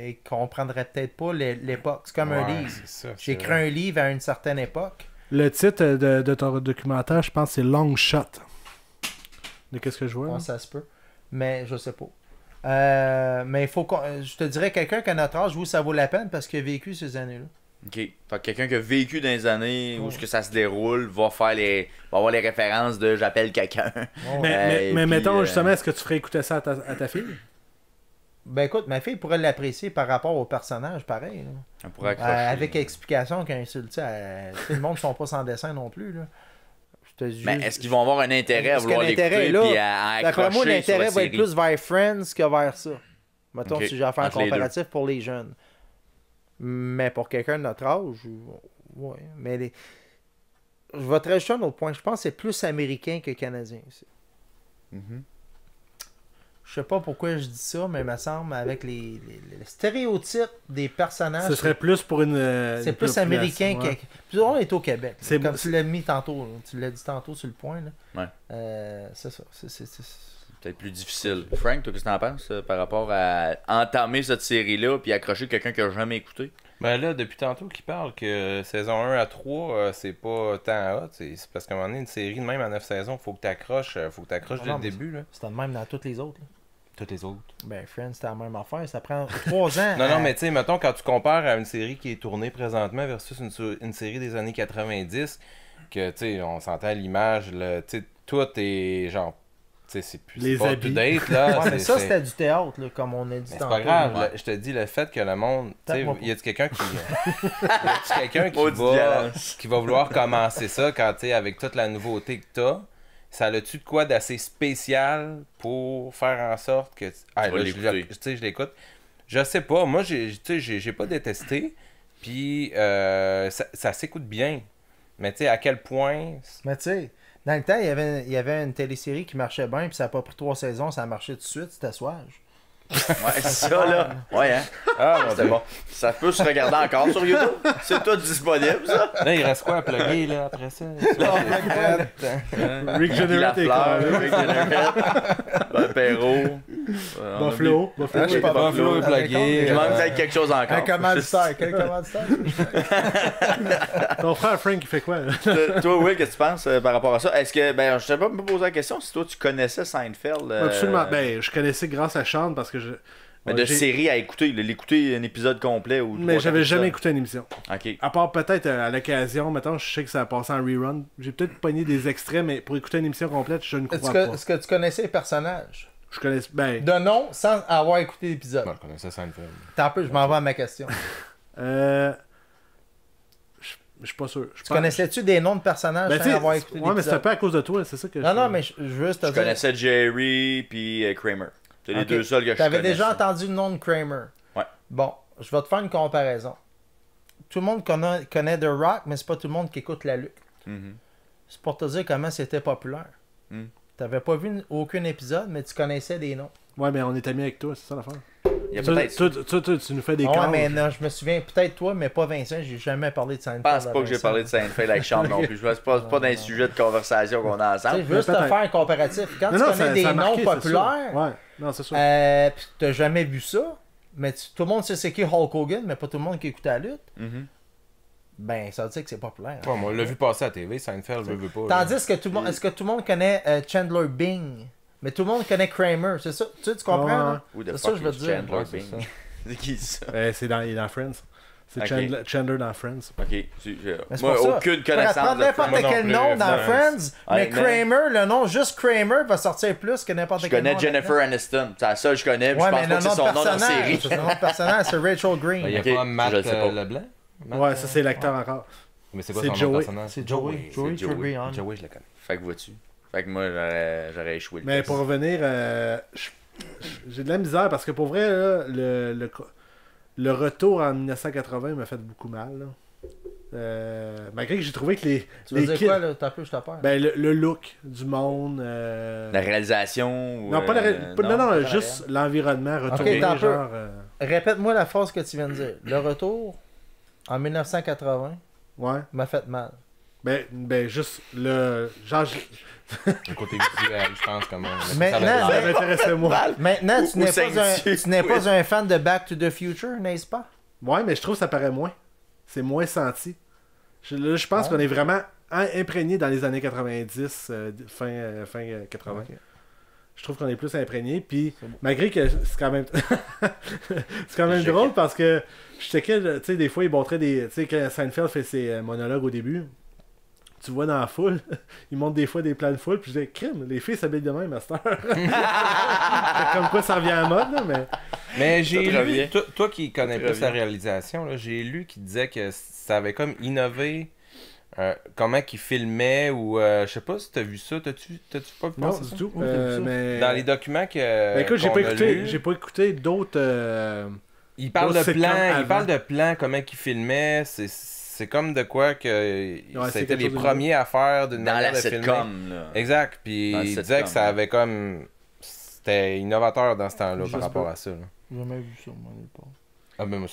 et qu'on prendrait peut-être pas l'époque. C'est comme un Ouais, livre. c'est ça, J'ai c'est écrit vrai. un livre à une certaine époque. Le titre de ton documentaire, je pense, c'est Long Shot. De qu'est-ce que je vois? Bon, là? ça se peut. Mais je sais pas. Mais il faut je te dirais quelqu'un qui a notre âge, oui, ça vaut la peine parce qu'il a vécu ces années-là. Ok. Fait que quelqu'un qui a vécu dans les années où Ouais. ce que ça se déroule va avoir les références de j'appelle quelqu'un. Mais puis, mettons, justement, est-ce que tu ferais écouter ça à ta fille? Ben écoute, ma fille pourrait l'apprécier par rapport au personnage, pareil. Là. On pourrait accrocher. Avec explication qu'un insulte, tout le monde ne sont pas sans dessin non plus. Là. Je te Mais juge- est-ce qu'ils vont avoir un intérêt à Est-ce que vouloir l'intérêt l'écouter est puis là? à D'après accrocher moi, sur l'intérêt la va être série? plus vers Friends que vers ça. Mettons, Ok, si j'ai à faire un entre les deux. comparatif pour les jeunes. Mais pour quelqu'un de notre âge, ouais. Mais je vais te rajouter un autre point. Je pense que c'est plus américain que canadien. Aussi. Mhm. Je sais pas pourquoi je dis ça, mais il me semble avec les stéréotypes des personnages. Ce serait plus pour une. C'est une plus population, américain ouais. que. Puis on est au Québec. C'est Comme bon. tu l'as mis tantôt. Là. Tu l'as dit tantôt sur le point. Là. Ouais. C'est ça. C'est peut-être plus difficile. Frank, toi, qu'est-ce que t'en penses par rapport à entamer cette série-là puis accrocher quelqu'un qui a jamais écouté? Ben là, depuis tantôt qu'il parle que saison 1 à 3, c'est pas tant hot. C'est parce qu'à un moment donné, une série de même à 9 saisons, faut que t'accroches dès Non, le mais début. Là. C'est le même dans toutes les autres. Là. Toutes les autres. Ben, Friends, c'est la même affaire. Ça prend 3 ans. Non, mais tu sais, mettons, quand tu compares à une série qui est tournée présentement versus une série des années 90, que, tu sais, on s'entend à l'image, tu sais, tout est genre, tu sais, c'est plus Les c'est pas habits. up-to-date, là. Ouais, mais ça, c'était du théâtre, là, comme on a dit Mais c'est tantôt. pas grave, là. je te dis, le fait que le monde, tu sais, Tape-moi pas. y a-tu quelqu'un qui... y a-tu quelqu'un Maudite violence. qui va vouloir commencer ça quand, tu sais, avec toute la nouveauté que t'as, ça a-tu de quoi d'assez spécial pour faire en sorte que... Ah, vas là, l'écouter. tu sais, je l'écoute. Je sais pas, moi, j'ai pas détesté, puis ça s'écoute bien. Mais tu sais, à quel point... Mais tu sais, dans le temps, il y avait une télésérie qui marchait bien, puis ça n'a pas pris 3 saisons, ça a marché tout de suite, c'était Soage. Ouais, ça, là. Ouais, hein. Ah, mon C'était Dieu. bon. Ça peut se regarder encore sur YouTube. C'est tout disponible, ça. Là, il reste quoi à plugger, là, après ça? Rick Guy Generate est Lafleur, calé. Rick Generate, Ben Perrault. On a Buffalo. Buffalo. Ah, je sais pas. Buffalo est oublié. plugué. Il manque peut-être quelque chose encore. Un commanditaire. Quel commanditaire? Ton frère Frank, il fait quoi? Là? Toi, Will, qu'est-ce que tu penses par rapport à ça? Est-ce que, ben, je t'ai pas me posé la question si toi tu connaissais Seinfeld. Absolument. Ben, je connaissais grâce à Sean parce que je. Mais Ouais, de série à écouter, l'écouter un épisode complet ou Mais trois, j'avais quatre jamais épisodes. écouté une émission. Ok. À part peut-être à l'occasion, mettons, je sais que ça a passé en rerun. J'ai peut-être pogné des extraits, mais pour écouter une émission complète, je ne crois pas. Est-ce que tu connaissais les personnages? Je connais. Ben. De nom, sans avoir écouté l'épisode. Moi, je connaissais Seinfeld. T'as un peu, je m'en vais à ma question. Je suis pas sûr. Tu connaissais-tu des noms de personnages Ben, sans t'sais, avoir écouté ouais, mais c'est un l'épisode? peu à cause de toi, c'est ça que Non, non, mais je veux juste te Je dire. connaissais Jerry puis Kramer. C'est les Ok. deux seuls que je T'avais connaissais. déjà entendu le nom de Kramer. Ouais. Bon, je vais te faire une comparaison. Tout le monde connaît The Rock, mais c'est pas tout le monde qui écoute la lutte. Mhm. C'est pour te dire comment c'était populaire. Mm. T'avais pas vu aucun épisode, mais tu connaissais des noms. Ouais, mais on est amis avec toi, c'est ça l'affaire. Il y a Toi, peut-être. tu nous fais des Ah ouais, cases. mais non, je me souviens, peut-être toi, mais pas Vincent, j'ai jamais parlé de Seinfeld. Je pense à pas que j'ai Vincent. parlé de Seinfeld avec Sean non plus. Je pense pas d'un sujet de conversation qu'on a Tu sais, ensemble. je veux juste te peut-être. faire un comparatif. Quand Non, tu non, connais ça des a noms marqué, c'est sûr. populaires, Ouais, non, c'est sûr. pis t'as jamais vu ça, mais tout le monde sait c'est qui Hulk Hogan, mais pas tout le monde qui écoute la lutte, Mhm. ben ça veut dire que c'est populaire. Ouais, moi, on l'a vu passer à la TV, Seinfeld, je veux pas. Tandis que tout le monde, est-ce que tout le monde connaît Chandler Bing? Mais tout le monde connaît Kramer, c'est ça? Tu comprends? Ouais, là? Who the C'est ça fuck que je veux is dire. Chandler Ouais, c'est Bing? ça. C'est qui ça? Il est dans Friends. C'est Ok. Chandler dans Friends. Ok. Mais c'est Moi, pour ça. aucune Prends connaissance de n'importe Friends. Moi non quel plus, nom dans Friends. Friends, mais Honnêtement. Kramer, le nom juste Kramer va sortir plus que n'importe Je quel nom. connais Jennifer Aniston. C'est la seule que je connais. puis Ouais, je mais pense pas le que nom c'est de son nom dans la personnage, série. c'est le nom de personnage, c'est Rachel Green. Il y a Ok, pas Matt je le sais pas. Leblanc? Matt, Ouais, ça c'est l'acteur encore. Mais c'est quoi c'est son nom Joey. de personnage? C'est Joey. Joey c'est Joey. Tribbiani. Joey, je le connais. Fait que vois-tu. Fait que moi, j'aurais échoué le Mais test. pour revenir, j'ai de la misère parce que pour vrai, là, le retour en 1980 m'a fait beaucoup mal. Là. Malgré que j'ai trouvé que Tu veux les dire kids- quoi, là? T'as peu, je t'apprends. Ben, le look du monde. La réalisation ou, non, pas la non, pas la juste l'environnement retourné. t'as un peu. genre, Répète-moi la phrase que tu viens de dire. Le retour, en 1980, ouais. m'a fait mal. Ben, juste le. Genre, Le côté visuel, je pense, comment. Maintenant, ça m'intéressait moi. Maintenant, tu Où n'es saignes-tu? tu n'es pas un fan de Back to the Future, n'est-ce pas? Ouais, mais je trouve que ça paraît moins. C'est moins senti. Là, je pense Ouais. qu'on est vraiment imprégné dans les années 90, fin 80. Ok. Je trouve qu'on est plus imprégné. Puis, malgré que c'est quand même. c'est quand même drôle parce que je checkais, tu sais, des fois, il montrait des. Tu sais, quand Seinfeld fait ses monologues au début, tu vois dans la foule, il montre des fois des plans de foule, puis je dis, crime, les filles s'habillent de même à cette heure. C'est comme quoi ça revient à mode, là, mais. Mais j'ai Ça te revient. lu, toi qui connais Ça te plus la revient. réalisation, là, j'ai lu qui disait que ça avait comme innové comment qu'ils filmaient ou je sais pas si t'as vu ça, t'as-tu pas vu Non, passer du ça? tout. Oui, j'ai vu ça. Mais... Dans les documents que Ben, écoute, qu'on a lus, j'ai pas écouté d'autres. il parle de d'autres sitcoms plans, il avant. parle de plans, comment qu'ils filmaient, c'est comme de quoi que c'est c'était quelque les chose de premiers à faire d'une Dans manière la de filmer. sitcom, là. Exact, puis Dans le il sitcom, disait que ça ouais. avait comme c'était innovateur dans ce temps-là Je par sais rapport pas. à ça. Là. J'ai jamais vu ça, moi, nulle part. Ah, ben, moi,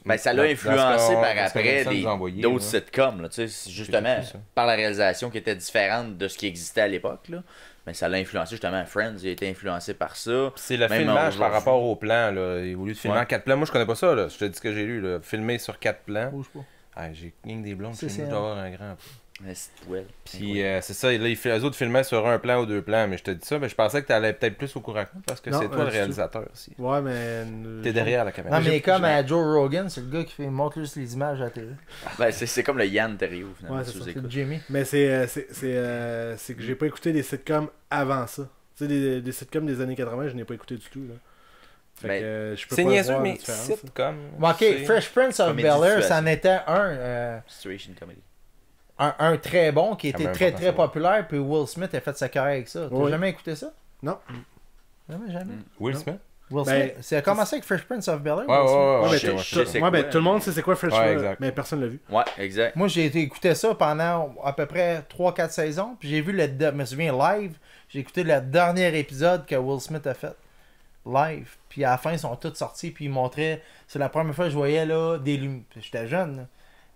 Ben, ça l'a dans- influencé dans ce qu'on- par dans ce que après Vincent nous a envoyé, d'autres là. sitcoms, là, tu sais, justement, tout ça. par la réalisation qui était différente de ce qui existait à l'époque, là. Mais ça l'a influencé justement. Friends, il a été influencé par ça. C'est le Même filmage par aujourd'hui. rapport au plan. Là. Il a voulu filmer Ouais. en 4 plans. Moi, je connais pas ça. Là. Je te dis ce que j'ai lu. Là. Filmer sur 4 plans. Bouge pas. Ah, j'ai rien que des blondes. C'est Chez nous, ça. je dois avoir un grand. Mais c'est well. Puis c'est ça. Là, les autres filmaient sur un plan ou 2 plans. Mais je te dis ça. Mais je pensais que tu allais peut-être plus au courant que moi, parce que Non, c'est toi le c'est réalisateur aussi. Ouais, mais. T'es derrière la caméra. Non, mais comme à Joe Rogan, c'est le gars qui montre juste les images à la télé. Ben, c'est comme le Yann Terriot, finalement. Ouais, si c'est vous ça. C'est écoutez. Jimmy. Mais c'est que j'ai pas écouté des sitcoms avant ça. Tu sais, des sitcoms des années 80, je n'ai pas écouté du tout. Là. Fait Ben, que je peux C'est pas niaiseux, voir la mais différence. sitcom. Bon, ok, c'est- Fresh Prince of Comédie Bel-Air, situation. c'en était Situation comedy. un très bon qui Quand était même très important, très ça. populaire, puis Will Smith a fait sa carrière avec ça. T'as Oui. jamais écouté ça? Non. Jamais. Will Smith? Will Ben, Smith. C'est commencé avec Fresh Prince of Bel-Air. Ouais, Will Smith. ouais, Ouais, mais je tout- sais c'est ouais, ben, quoi, tout le monde sait c'est quoi Fresh Ouais, Prince, exact. mais personne l'a vu. Ouais, exact. Moi, j'ai écouté ça pendant à peu près 3-4 saisons, puis j'ai vu je me souviens live, j'ai écouté le dernier épisode que Will Smith a fait. live. Puis à la fin, ils sont tous sortis. Puis ils montraient. C'est la première fois que je voyais là, des lumières. J'étais jeune, là.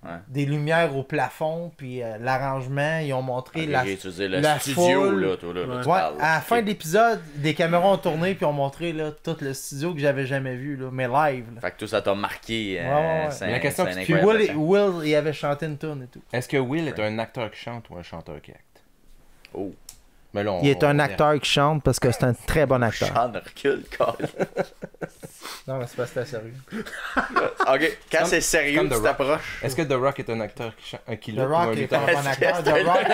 Ouais. Des lumières au plafond. Puis l'arrangement. Ils ont montré Ok, la. j'ai utilisé le la studio, foule. là, toi, là, Ouais. tu Ouais, parles. à la fin Ok. de l'épisode, des caméras ont tourné. Puis ont montré là, tout le studio que j'avais jamais vu. Là, mais live. Là. Fait que tout ça t'a marqué. Ouais. c'est Mais la question c'est un que Puis incroyable Will, il avait chanté une tune et tout. Est-ce que Will est un acteur qui chante ou un chanteur qui acte? Oh. Mais là, Il est un acteur qui chante parce que c'est un très bon acteur. Chant de recul, câlisse. Non, mais c'est pas c'était sérieux. Ok, quand c'est sérieux, comme The tu Rock. t'approches. Est-ce que The Rock est un acteur qui chante? Qui The lutte ou Rock un est lutteur? un bon acteur. The Rock,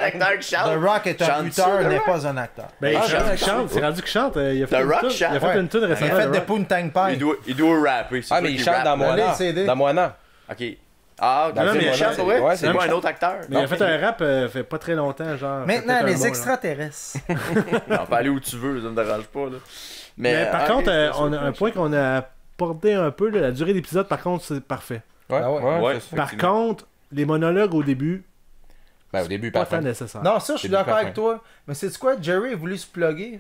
un acteur qui chante. The Rock est un Chante-tu, lutteur, The n'est Rock? pas un acteur. Ben, Ah, il chante, j'avais- il chante. C'est rendu qu'il chante. Il a fait The une Rock tune. chante. Il a fait Ouais. une tune Il récemment. a fait The des Rock. Poontang Pie. Il doit rapper. c'est Ah, sûr mais il qu'il chante rappe, dans là. Allez, Moana. CD. Dans Moana. Ok. Ah, Dans ok, le mais film, il chante, ouais, ouais. ouais, C'est c'est pas lui. un autre acteur. Mais il a fait un rap fait pas très longtemps, genre. Maintenant, peut-être un les mois, là. On extraterrestres. peut aller où tu veux, ça me dérange pas. Là. Mais par ok, contre, c'est on sûr a un que- point qu'on a abordé un peu, là, la durée d'épisode, par contre, c'est parfait. Ouais, Ah ouais. ouais, Ouais. c'est ça, Par effectivement. contre, les monologues au début, Ben, au début, pas pas tant fin. nécessaire. Non, ça, je suis C'est d'accord du avec toi. Mais c'est quoi? Jerry a voulu se plugger.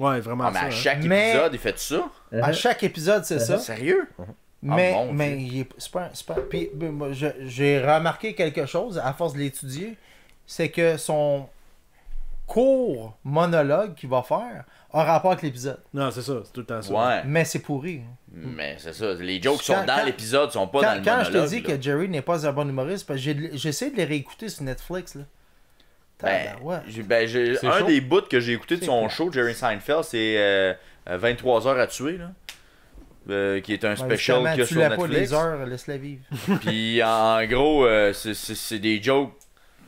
Ouais, vraiment Ah, mais ça. à hein. chaque Mais- épisode, il fait ça. À chaque épisode, c'est ça. Sérieux? Mais, mon mais Dieu. il est- c'est pas. Puis, moi, j'ai remarqué quelque chose à force de l'étudier. C'est que son court monologue qu'il va faire a rapport avec l'épisode. Non, c'est ça, c'est tout le temps ça. Ouais. Mais c'est pourri. Mais c'est ça. Les jokes qui sont Quand- dans quand- l'épisode sont pas dans le Quand je monologue. te dis là. que Jerry n'est pas un bon humoriste, parce que j'essaie de les réécouter sur Netflix. Là. Ben, Ouais. j'ai C'est un chaud. des bouts que j'ai écouté de C'est son quoi? show, Jerry Seinfeld, c'est 23 heures à tuer, là. Qui est un Ben, special justement, qu'il y a tu sur l'as pas Netflix. les heures, laisse-la vivre. Puis en gros, c'est des jokes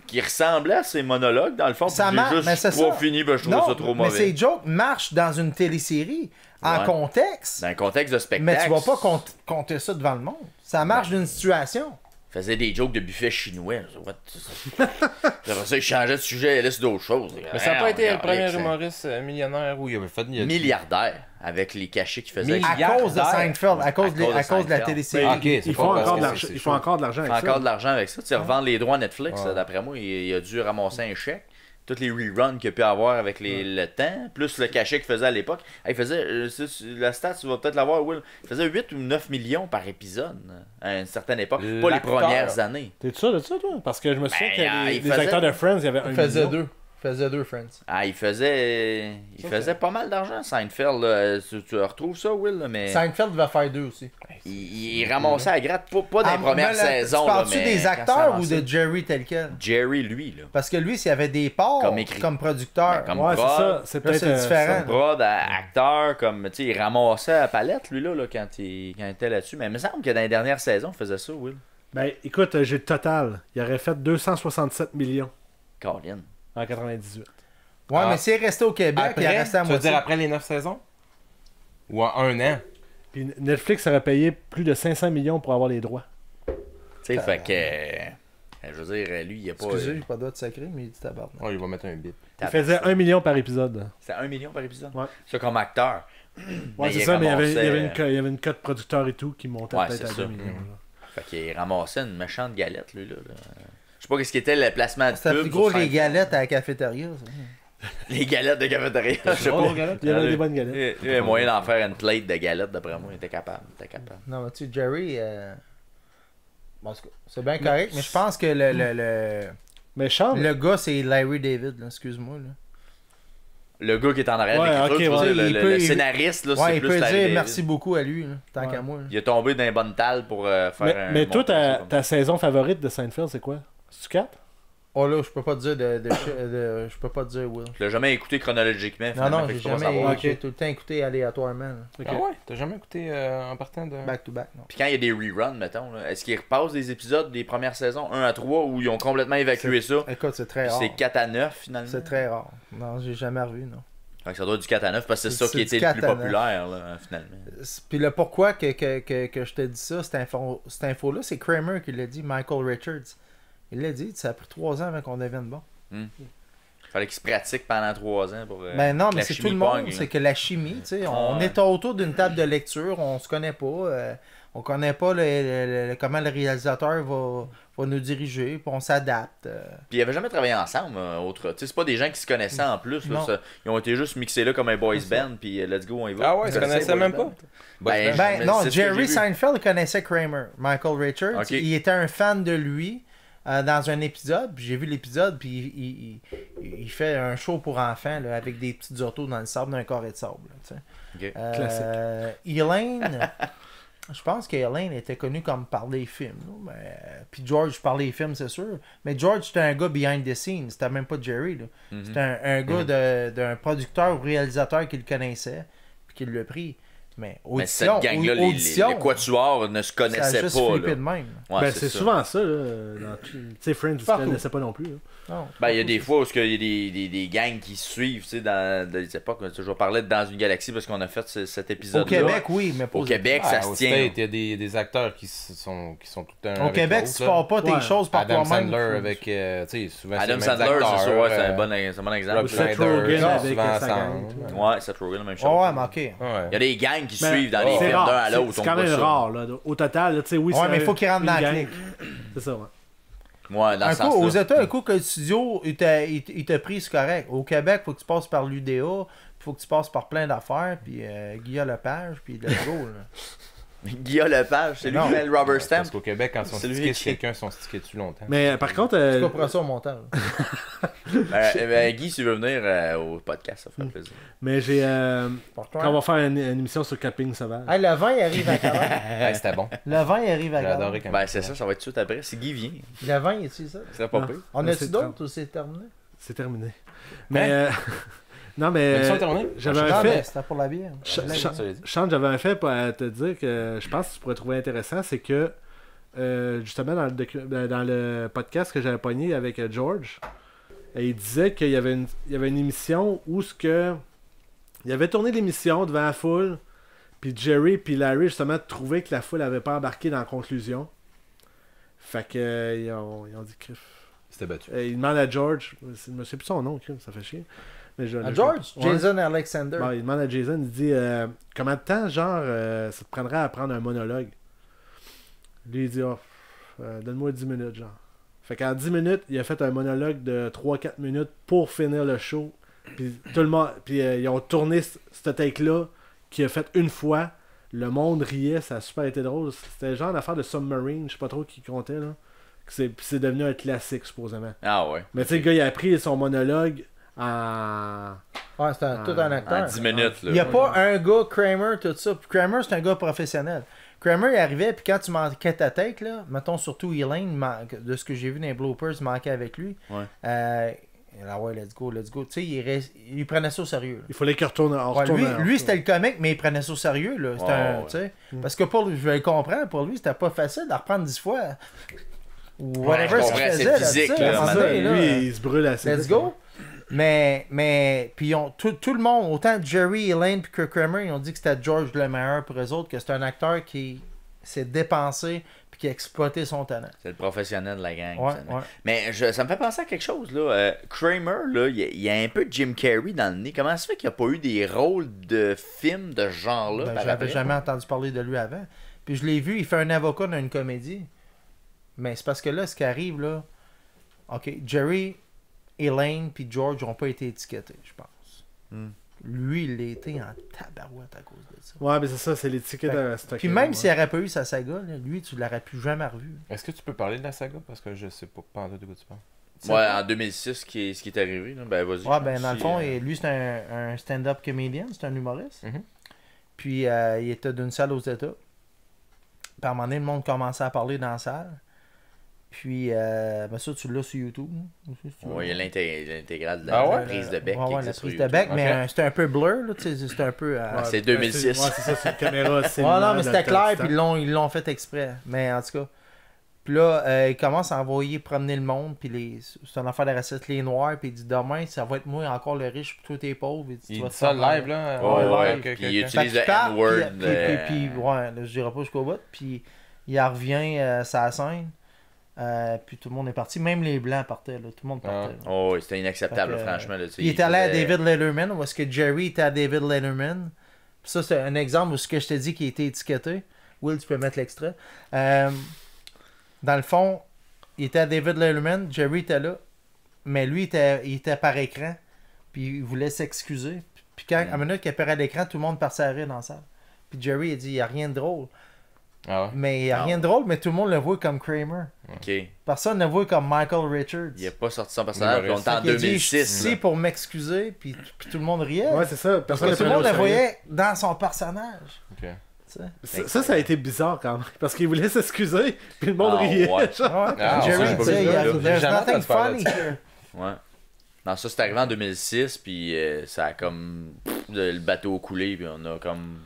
qui ressemblaient à ces monologues, dans le fond. Ça puis marche, j'ai mais juste c'est pas ça. fini, ben, je trouvais ça trop mais mauvais. ces jokes marchent dans une télésérie, en Ouais. contexte, Dans le contexte de spectacle. mais tu vas pas compter ça devant le monde. Ça marche d'une situation. Faisait des jokes de buffet chinois. Après ça, il changeait de sujet, il allait sur d'autres choses. Mais ça n'a pas été le premier Alex, humoriste millionnaire où il avait fait. il a- milliardaire avec les cachets qu'il faisait. Milliardaire. À cause de Seinfeld, à cause de la Seinfeld. télésérie. Ah, ok, c'est Ils pas font parce encore que de l'argent. c'est Ils font chaud. encore de l'argent Il fait avec encore ça. de l'argent avec ça. Tu revends les droits Netflix, Ouais. d'après moi, il a dû ramasser un chèque. Tous les reruns qu'il a pu avoir avec le temps, plus le cachet qu'il faisait à l'époque. Il faisait, la stat, tu vas peut-être l'avoir, Will. Il faisait 8 ou 9 millions par épisode à une certaine époque. Pas les L'acteur. premières années. T'es sûr de ça, toi? Parce que je me souviens Ben, que les il faisait- acteurs de Friends, il y avait un Il faisait million. deux. Il faisait deux, Friends. Ah, il faisait pas mal d'argent, Seinfeld. Là. Tu retrouves ça, Will, là, mais Seinfeld va faire deux aussi. il ramassait à gratte, pas dans les premières mais là, saisons. Tu là, parles-tu mais des quand acteurs ça ou avançait. de Jerry tel quel? Jerry, lui, là. Parce que lui, s'il y avait des parts Comme écrit. comme producteur, Comme Ouais, c'est prod. ça. C'est Là, peut-être c'est différent. Prod, acteur, comme, tu sais, il ramassait à la palette, lui, là, quand il était là-dessus. Mais il me semble que dans les dernières saisons, il faisait ça, Will. Ben, écoute, j'ai le total. Il aurait fait 267 millions Colin. en 98. ouais, Ah. mais s'il est resté au Québec, il est Après, resté à tu veux moitié. dire après les 9 saisons? Ou en un an? Puis Netflix aurait payé plus de 500 millions pour avoir les droits. Tu sais, fait que. Je veux dire, lui, il a pas. Excusez, j'ai pas le droit de sacrer, mais il dit tabarnak. Oh, il va mettre un bip. Il faisait 1 million par épisode. C'est 1 million par épisode. Ouais. Ça, comme acteur. Ouais, c'est il ça, mais il y avait ramassait- il y avait une cote producteur et tout qui montait Ouais, peut-être c'est à ça. 2 millions. là. Fait qu'il ramassait une méchante galette, lui, là. Je sais pas qu'est-ce qui était le placement de C'était pub plus sur gros que les Seinfeld. galettes à la cafétéria. Ça. Les galettes de cafétéria. Je sais pas. Il y avait des bonnes galettes. Il y avait moyen d'en faire une plate de galettes, d'après moi. Il était capable. Non, mais tu sais, Jerry, bon, en tout cas, c'est bien correct, mais je pense que le Mais Charles, gars, c'est Larry David, là, excuse-moi. Là. Le gars qui est en arrière Ouais, de l'écriture, ok, je veux ouais. dire, Il le peut- scénariste, là, Ouais, c'est il plus peut Larry dire David. merci beaucoup à lui, là, tant Ouais. qu'à moi. là. Il est tombé dans les bonnes talles pour faire un... mais toi, montage comme ça. ta saison favorite de Seinfeld, c'est quoi? C'est-tu 4? Oh là, je peux pas te dire je peux pas te dire Will. Tu l'as jamais écouté chronologiquement, Non, finalement, non, fait j'ai que tu peux pas jamais. savoir. Ok. J'ai tout le temps écouté aléatoirement. là. Ok. Ah ouais? T'as jamais écouté en partant de. Back to back, non. Puis quand il y a des reruns, mettons, là, est-ce qu'ils repassent des épisodes des premières saisons 1 à 3 où ils ont complètement évacué ça? Écoute, c'est très Puis rare. c'est 4 à 9 finalement. C'est très rare. Non, j'ai jamais revu, non. Fait que ça doit être du 4 à 9 parce que c'est ça C'est qui du était le plus 4 à 9. populaire là, finalement. Puis le pourquoi que je te dis ça, cette info-là, c'est Kramer qui l'a dit, Michael Richards. Il l'a dit, ça a pris 3 ans avant qu'on devienne bon. Fallait qu'il se pratique pendant 3 ans pour. Ben non, que mais la c'est tout chimie le monde. pogne, C'est là. que la chimie, tu sais, on Ouais. est autour d'une table de lecture, on se connaît pas. On connaît pas comment le réalisateur va nous diriger, puis on s'adapte. Puis ils avaient jamais travaillé ensemble, autre. Tu sais, c'est pas des gens qui se connaissaient en plus. Là, Non. ils ont été juste mixés là comme un boys C'est ça. band, puis let's go, on y va. Ah ouais, ils se connaissaient même pas? Ben, Ben mais non, c'est ce que j'ai Jerry vu. Seinfeld connaissait Kramer, Michael Richards. Ok. Il était un fan de lui dans un épisode. Puis j'ai vu l'épisode, puis il fait un show pour enfants là, avec des petites autos dans le sable, d'un carré de sable. Là, tu sais. Ok. Classique. Elaine, je pense qu'Elaine était connue comme par les films. Là, mais, puis George par les films, c'est sûr. Mais George, c'était un gars behind the scenes. C'était même pas Jerry. Là. Mhm. C'était un gars d'un producteur ou réalisateur qui le connaissait, puis qui l'a pris. Mais Mais cette audition, gang-là, audition, les quatuors ne se ça a connaissaient juste pas. flippé Là. de même. Ouais, Ben, c'est ça. souvent ça, là. Tu sais, Friends, ils se Partout. connaissaient pas non plus. Là. Non, Ben, il y a des fois où il y a des gangs qui se suivent, tu sais, dans des époques. Je vais parler de Dans une galaxie parce qu'on a fait cet épisode-là. Au Québec, oui, mais pas Au Québec, ça se Au tient. State, il y a des acteurs qui sont tout le temps Au avec Québec, l'autre, tu là. pars pas tes Ouais. choses par Adam toi-même. Sandler faut- avec, tu sais, souvent Adam c'est les mêmes Sandler, acteurs, c'est ça, c'est un bon exemple. Rob Seth Schneider, Rogen genre, avec souvent sa ensemble. gang. Ouais, Seth Rogen, la même chose. Oh, ouais, mais ok. Ouais. Il y a des gangs qui Mais suivent dans les c'est films d'un rare. à l'autre. C'est on quand voit même ça. rare. Là. Au total, là, tu sais, oui, Ouais, c'est mais il faut qu'il rentre une dans la gang. clique. C'est ça, ouais. Ouais, dans Un ce coup, aux sens-là. États, un coup que le studio il t'a pris, c'est correct. Au Québec, faut que tu passes par l'UDA, il faut que tu passes par plein d'affaires, puis Guillaume Lepage, puis let's go. Là. Guillaume Lepage, c'est lui Non. qui met le rubber stamp. Parce qu'au Québec, quand ils sont C'est lui stickés qui- sur quelqu'un, ils sont stickés dessus longtemps. Mais par contre, Tu comprends ça au montage. Guy, s'il veut venir au podcast, ça ferait plaisir. mais j'ai. Pour Quand on toi. va faire une émission sur Camping Sauvage. Hey, le vin, il arrive à quelle heure? Ouais, c'était bon. Le vin, il arrive à J'ai quelle heure? adoré quand Ben, c'est ça va être tout de suite après. Si Guy vient, Le vin, est-tu ça? ce serait pas Non. pire. On Mais a-tu c'est d'autres ou c'est terminé? C'est terminé. Mais. non, mais. L'émission est terminée? J'avais Non, un mais fait. c'était pour la bière. Chante, j'avais un fait pour te dire que je pense que tu pourrais trouver intéressant, c'est que justement dans le podcast que j'avais pogné avec George, il disait qu'il y avait une émission où il avait tourné l'émission devant la foule, puis Jerry puis Larry justement trouvaient que la foule avait pas embarqué dans la conclusion. Fait que ils ont dit crif. C'était battu. Il demande à George, je me sais plus son nom, crif, ça fait chier. Mais À George? Ouais. Jason Alexander. Bon, il demande à Jason, il dit combien de temps, genre, ça te prendrait à apprendre un monologue? Lui, il dit, donne-moi 10 minutes, genre. Fait qu'en 10 minutes, il a fait un monologue de 3-4 minutes pour finir le show. Puis tout le monde, puis ils ont tourné ce take-là, qu'il a fait une fois. Le monde riait, ça a super été drôle. C'était le genre d'affaire de Submarine, je sais pas trop qui comptait, là. Puis c'est devenu un classique, supposément. Ah ouais. Mais tu sais, le gars, il a pris son monologue en... Ouais, c'est tout un En acteur. 10 minutes, là. Il n'y a pas un gars, Kramer, tout ça. Puis Kramer, c'est un gars professionnel. Kramer, il arrivait, puis quand tu manquais ta tête, là, mettons surtout Elaine, de ce que j'ai vu dans les bloopers, il manquait avec lui. Ouais. Ah ouais, let's go. Tu sais, il prenait ça au sérieux. Là. Il fallait qu'il retourne. Ouais, lui c'était le comique, mais il prenait ça au sérieux. Là. C'était Ouais, tu sais. Parce que pour lui, je le comprends, pour lui, c'était pas facile de reprendre 10 fois. Ou je whatever ce comprends, qu'il c'est faisait. physique, tu sais, là, à un à un moment moment donné, là. Lui, il se brûle assez. Let's vite, go. Mais puis tout le monde, autant Jerry, Elaine puis Kirk Kramer, ils ont dit que c'était George le meilleur pour eux autres, que c'est un acteur qui s'est dépensé puis qui a exploité son talent. C'est le professionnel de la gang. Ouais, ça. ouais. Mais ça me fait penser à quelque chose, là. Kramer, là, il y a un peu de Jim Carrey dans le nez. Comment ça fait qu'il n'y a pas eu des rôles de films de ce genre-là? Ben, par j'avais après? jamais entendu parler de lui avant. Puis je l'ai vu, il fait un avocat dans une comédie. Mais c'est parce que là, ce qui arrive, là, OK, Jerry, Elaine puis George n'ont pas été étiquetés, je pense. Hmm. Lui, il l'a été en tabarouette à cause de ça. Ouais, mais c'est ça, c'est l'étiquette Fait- à stocker. Puis même ouais. s'il n'aurait pas eu sa saga, là, lui, tu l'aurais plus jamais revu. Est-ce que tu peux parler de la saga? Parce que je sais pas en tout de quoi tu parles. Ouais, en 2006, ce qui est arrivé. Là. Ben, vas-y. Ouais, ben dans le Si, fond, lui, c'est un stand-up comédien, c'est un humoriste. Mhm. Puis il était d'une salle aux États. Puis à un moment donné, le monde commençait à parler dans la salle. Puis, ben ça, tu l'as sur YouTube. Ouais, il y a l'intégrale de Ah la ouais? prise de bec. Ouais, qui ouais, existe la sur prise de YouTube. bec, Ok. mais c'était un peu blur, là, tu sais, c'était un peu... Ouais, c'est ben, 2006. Ouais, c'est ça, c'est une caméra. Ouais, non, mais c'était clair, puis ils l'ont fait exprès. Mais en tout cas. Puis là, il commence à envoyer promener le monde, puis c'est une affaire de recette les noirs, puis il dit demain, ça va être moi encore le riche, puis toi t'es pauvre. Il tu dit vas te ça faire live, là? Ouais, ouais. ok, ok, Puis ok. il Fait utilise qu'il le part, N-word. puis ouais, là, je dirais pas jusqu'au bout, puis il revient sa scène. Puis tout le monde est parti. Même les Blancs partaient. Là. Tout le monde partait. Là. Oh, oui, c'était inacceptable, Fait que, franchement. Là, Il était allé à David Letterman, ou est-ce que Jerry était à David Letterman. Puis ça, c'est un exemple où ce que je t'ai dit qui a été étiqueté. Will, tu peux mettre l'extrait. Dans le fond, il était à David Letterman, Jerry était là, mais lui, il était par écran, puis il voulait s'excuser. Puis quand, à la minute qu'il apparaît à l'écran, tout le monde part à rire dans la salle. Puis Jerry, il dit, il n'y a rien de drôle. Ah ouais? Mais il n'y a rien de drôle, mais tout le monde le voit comme Kramer. Ok. Personne ne le voit comme Michael Richards. Il n'a pas sorti son personnage, puis on est en Il a dit, je suis 2006. ici là. pour m'excuser, puis tout le monde riait. Ouais, c'est ça. Personne Parce que tout le monde le voyait dans son personnage. Ok. Tu sais. Ça a été bizarre quand même. Parce qu'il voulait s'excuser, puis le monde Ah, riait. ouais. genre. Ouais, Ah, Jerry, ouais, tu sais, j'ai pas vu ça, là. there's J'ai jamais nothing entendu parler funny de ça. here. Ouais. Non, ça c'est arrivé en 2006, puis ça a comme. Le bateau a coulé, puis on a comme.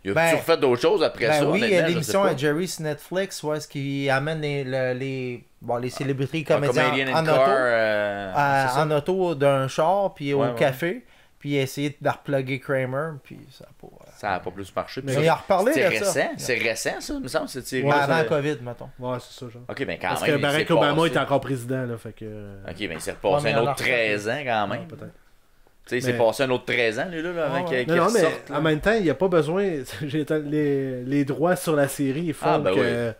Il a Ben, toujours fait d'autres choses après ça. Oui, il y a honnêtement, l'émission je sais à Jerry sur Netflix où est-ce qu'il amène les célébrités pas. comédiens Comedian en in Car. auto, en auto d'un char, puis Ouais, au ouais. café, puis il a essayé de repluguer Kramer, puis ça a pas... Ça n'a pas plus marché. Mais il a reparlé C'est de ça. récent, c'est récent ça, il me semble, cette série. Ouais, avant la COVID, mettons. Ouais, c'est ça, genre. Ok, ben quand Parce même. que il Barack s'est Obama passé- était encore président, là, fait que... Ok, ben il s'est Ouais, repassé mais un on a autre refait. 13 ans quand même. Peut-être. Tu sais, il s'est Mais- passé un autre 13 ans, lui, là, avant Ouais, qu'il Non, mais ressorte. là. en même temps, il n'y a pas besoin... les droits sur la série font Ah, ben que...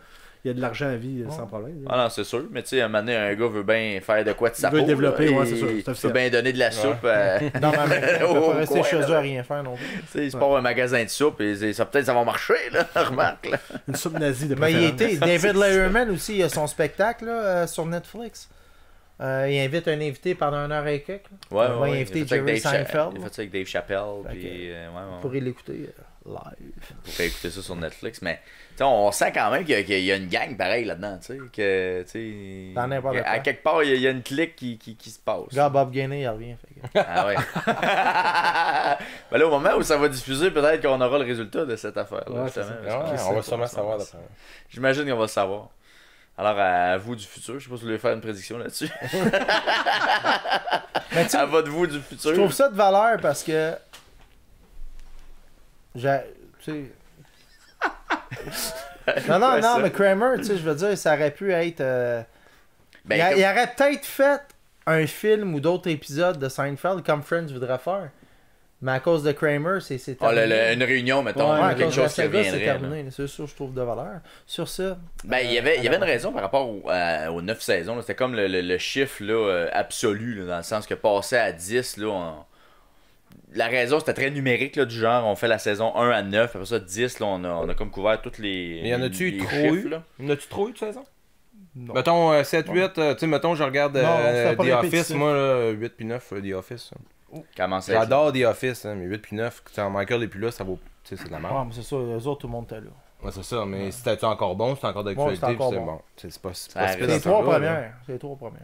Il y a de l'argent à vie sans problème. là. Ah non, c'est sûr. Mais tu sais, un moment donné, un gars veut bien faire de quoi de sa veut peau. développer, là, ouais, et c'est sûr, c'est Il peut officiel. bien donner de la soupe. Non, mais en même temps, il peut Au pas rester coin, chez là. eux à rien faire non plus. Tu sais, il se part un magasin de soupe et ça peut-être ça va marcher, là. Remarque, là. Une soupe nazie de Mais il préférence. était... David Letterman aussi, il a son spectacle là, sur Netflix. Il invite un invité pendant 1h et quelques. là. Ouais, On va inviter Jerry Seinfeld. Il a fait ça avec Dave Chappelle. Fait Puis, ouais, Vous ouais. pourrez l'écouter live. Pour faire écouter ça sur Netflix. Mais tu sais, on sent quand même qu'il y a une gang pareille là-dedans. Tu sais, que, tu sais, Dans n'importe quoi. à quelque part, il y a une clique qui se passe. Regarde, Bob Gainey, il revient. Fait que... Ah ouais. Ben là, au moment où ça va diffuser, peut-être qu'on aura le résultat de cette affaire. Ouais, c'est ça. Ouais, on va sûrement savoir d'après. J'imagine qu'on va le savoir. Alors, à vous du futur, je sais pas si vous voulez faire une prédiction là-dessus. Mais tu sais, À votre vous du futur. je trouve ça de valeur parce que. Tu sais. Non, mais Kramer, tu sais, je veux dire, ça aurait pu être. Ben, il aurait peut-être fait un film ou d'autres épisodes de Seinfeld comme Friends voudrait faire. Mais à cause de Kramer, c'est terminé. une réunion, mettons, Ouais, à quelque cause de la chose qui saga, c'est reviendrait. là. terminé. C'est ça, je trouve de valeur. Sur ça. Ben, il y avait une raison par rapport aux 9 saisons. là. C'était comme le chiffre là, absolu, là, dans le sens que passer à 10, là, la raison c'était très numérique, là, du genre on fait la saison 1 à 9, après ça 10, là, on a comme couvert toutes les. Mais y en a-tu les trop chiffres, eu? là. Y en a-tu trop eu de saison? Non. Mettons 7, 8, tu sais, mettons, je regarde Non, c'était pas The Office, répétitif. moi, là, 8 puis 9, The Office. Comment ça? J'adore The Office, hein, mais 8 puis 9, quand Michael est plus là, ça vaut. Tu sais, c'est de la merde. Ouais, mais c'est ça, eux autres, tout le monde était là. Ouais, c'est ça, mais si t'es encore bon, c'est encore d'actualité, c'est encore puis bon. bon. C'est pas Ça pas arrive. si pire C'est dans les trois ce temps-là, là. premières. C'est les trois premières.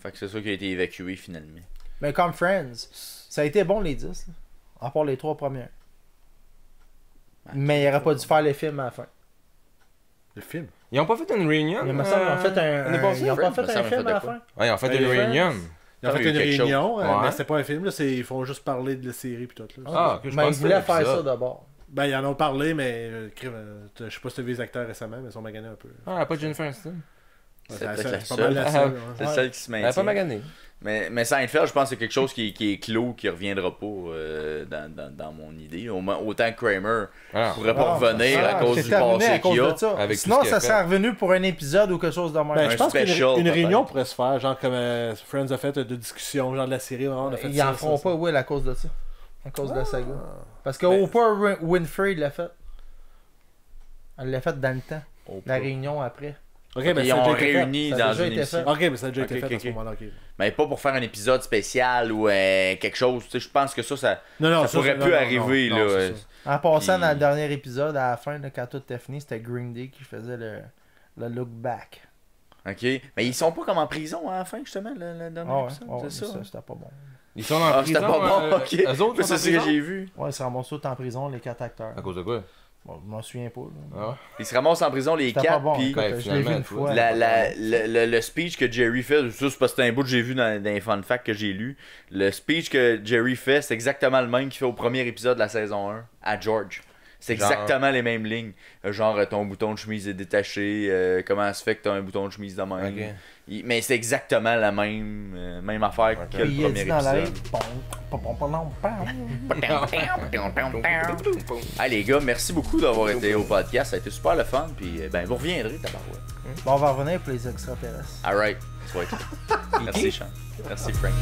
Fait que c'est ça qui a été évacué finalement. Mais comme Friends, ça a été bon les 10. Là. À part les trois premières. Mais il aurait pas dû faire les films à la fin. Le film. Ils ont pas fait une réunion? Il me semble qu'ils ont fait l'année passée? ils ont pas Friends, fait ça un m'a film fait à la de quoi? fin. Ouais, ils ont fait Ben, une les réunion. Ils ont Ah, fait il y a une eu quelque réunion, chose. mais Ouais. c'était pas un film, là, ils font juste parler de la série pis tout. Là. Ah, que je Mais pense ils que voulaient c'était faire l'épisode. ça d'abord. Ben, ils en ont parlé, mais je sais pas si tu as vu les acteurs récemment, mais ils sont maganés un peu. Ah, pas Jennifer Aniston. Ouais, C'est c'est peut-être la pas seule. mal la seule. C'est ouais. celle qui se Elle a pas maintient. magané. Mais Seinfeld, je pense que c'est quelque chose qui est clos, qui reviendra pas dans mon idée. Autant que Kramer Ah. pourrait pas revenir à cause c'est du terminé passé à cause qu'il y a. de ça. Avec tout Sinon, ce qu'il ça a fait. serait revenu pour un épisode ou quelque chose de même. Ben, Un je pense qu'une special, une peut-être. réunion pourrait se faire, genre comme Friends a fait de discussion, genre de la série. On a fait Ils ça, en feront ça, pas, ça. Will, à cause de ça. À cause de la saga. Parce que Ben- Oprah Winfrey l'a fait. Elle l'a fait dans le temps. Oh, La réunion après. Ok, mais Ils ça a ont déjà été fait. réuni Ça a dans déjà une été émission. fait. Ok, mais ça a déjà été Ok, fait à ok, ce moment-là. ok. Mais pas pour faire un épisode spécial ou quelque chose. Tu sais, je pense que ça Non, ça pourrait non, plus non, arriver. non, là. c'est ça. En passant Puis- dans le dernier épisode, à la fin, là, quand tout était fini, c'était Green Day qui faisait le look back. OK. Mais ils sont pas comme en prison à la fin, justement, le dernier Ah ouais, épisode. ouais, c'est ça. mais c'était pas bon. Ils sont en Ah, prison. c'était pas bon, ok. Eux autres sont en C'est ce que prison? j'ai vu. Ouais, ils se ramassent tous en prison, les 4 acteurs. À cause de quoi? Bon, je m'en souviens pas. Là. Ah ouais? Ils se ramassent en prison, les C'était pas quatre, bon. puis Écoute, Ben, je l'ai vu finalement, une tu vois. fois. le speech que Jerry fait, ça, c'est parce que c'est un bout que j'ai vu dans les fun facts que j'ai lu. Le speech que Jerry fait, c'est exactement le même qu'il fait au premier épisode de la saison 1 à George. C'est Genre- exactement les mêmes lignes. Genre, ton bouton de chemise est détaché, comment ça se fait que t'as un bouton de chemise de même. Ok. Mais c'est exactement la même affaire Ok. que le Puis il a premier dit dans l'oreille, épisode. bon. Hey les gars, merci beaucoup d'avoir été au podcast. Ça a été super le fun. Puis ben, vous reviendrez, tabarouette. Bon, on va revenir pour les extraterrestres. Alright, ça va être là. Merci, Sean. Merci, Frank.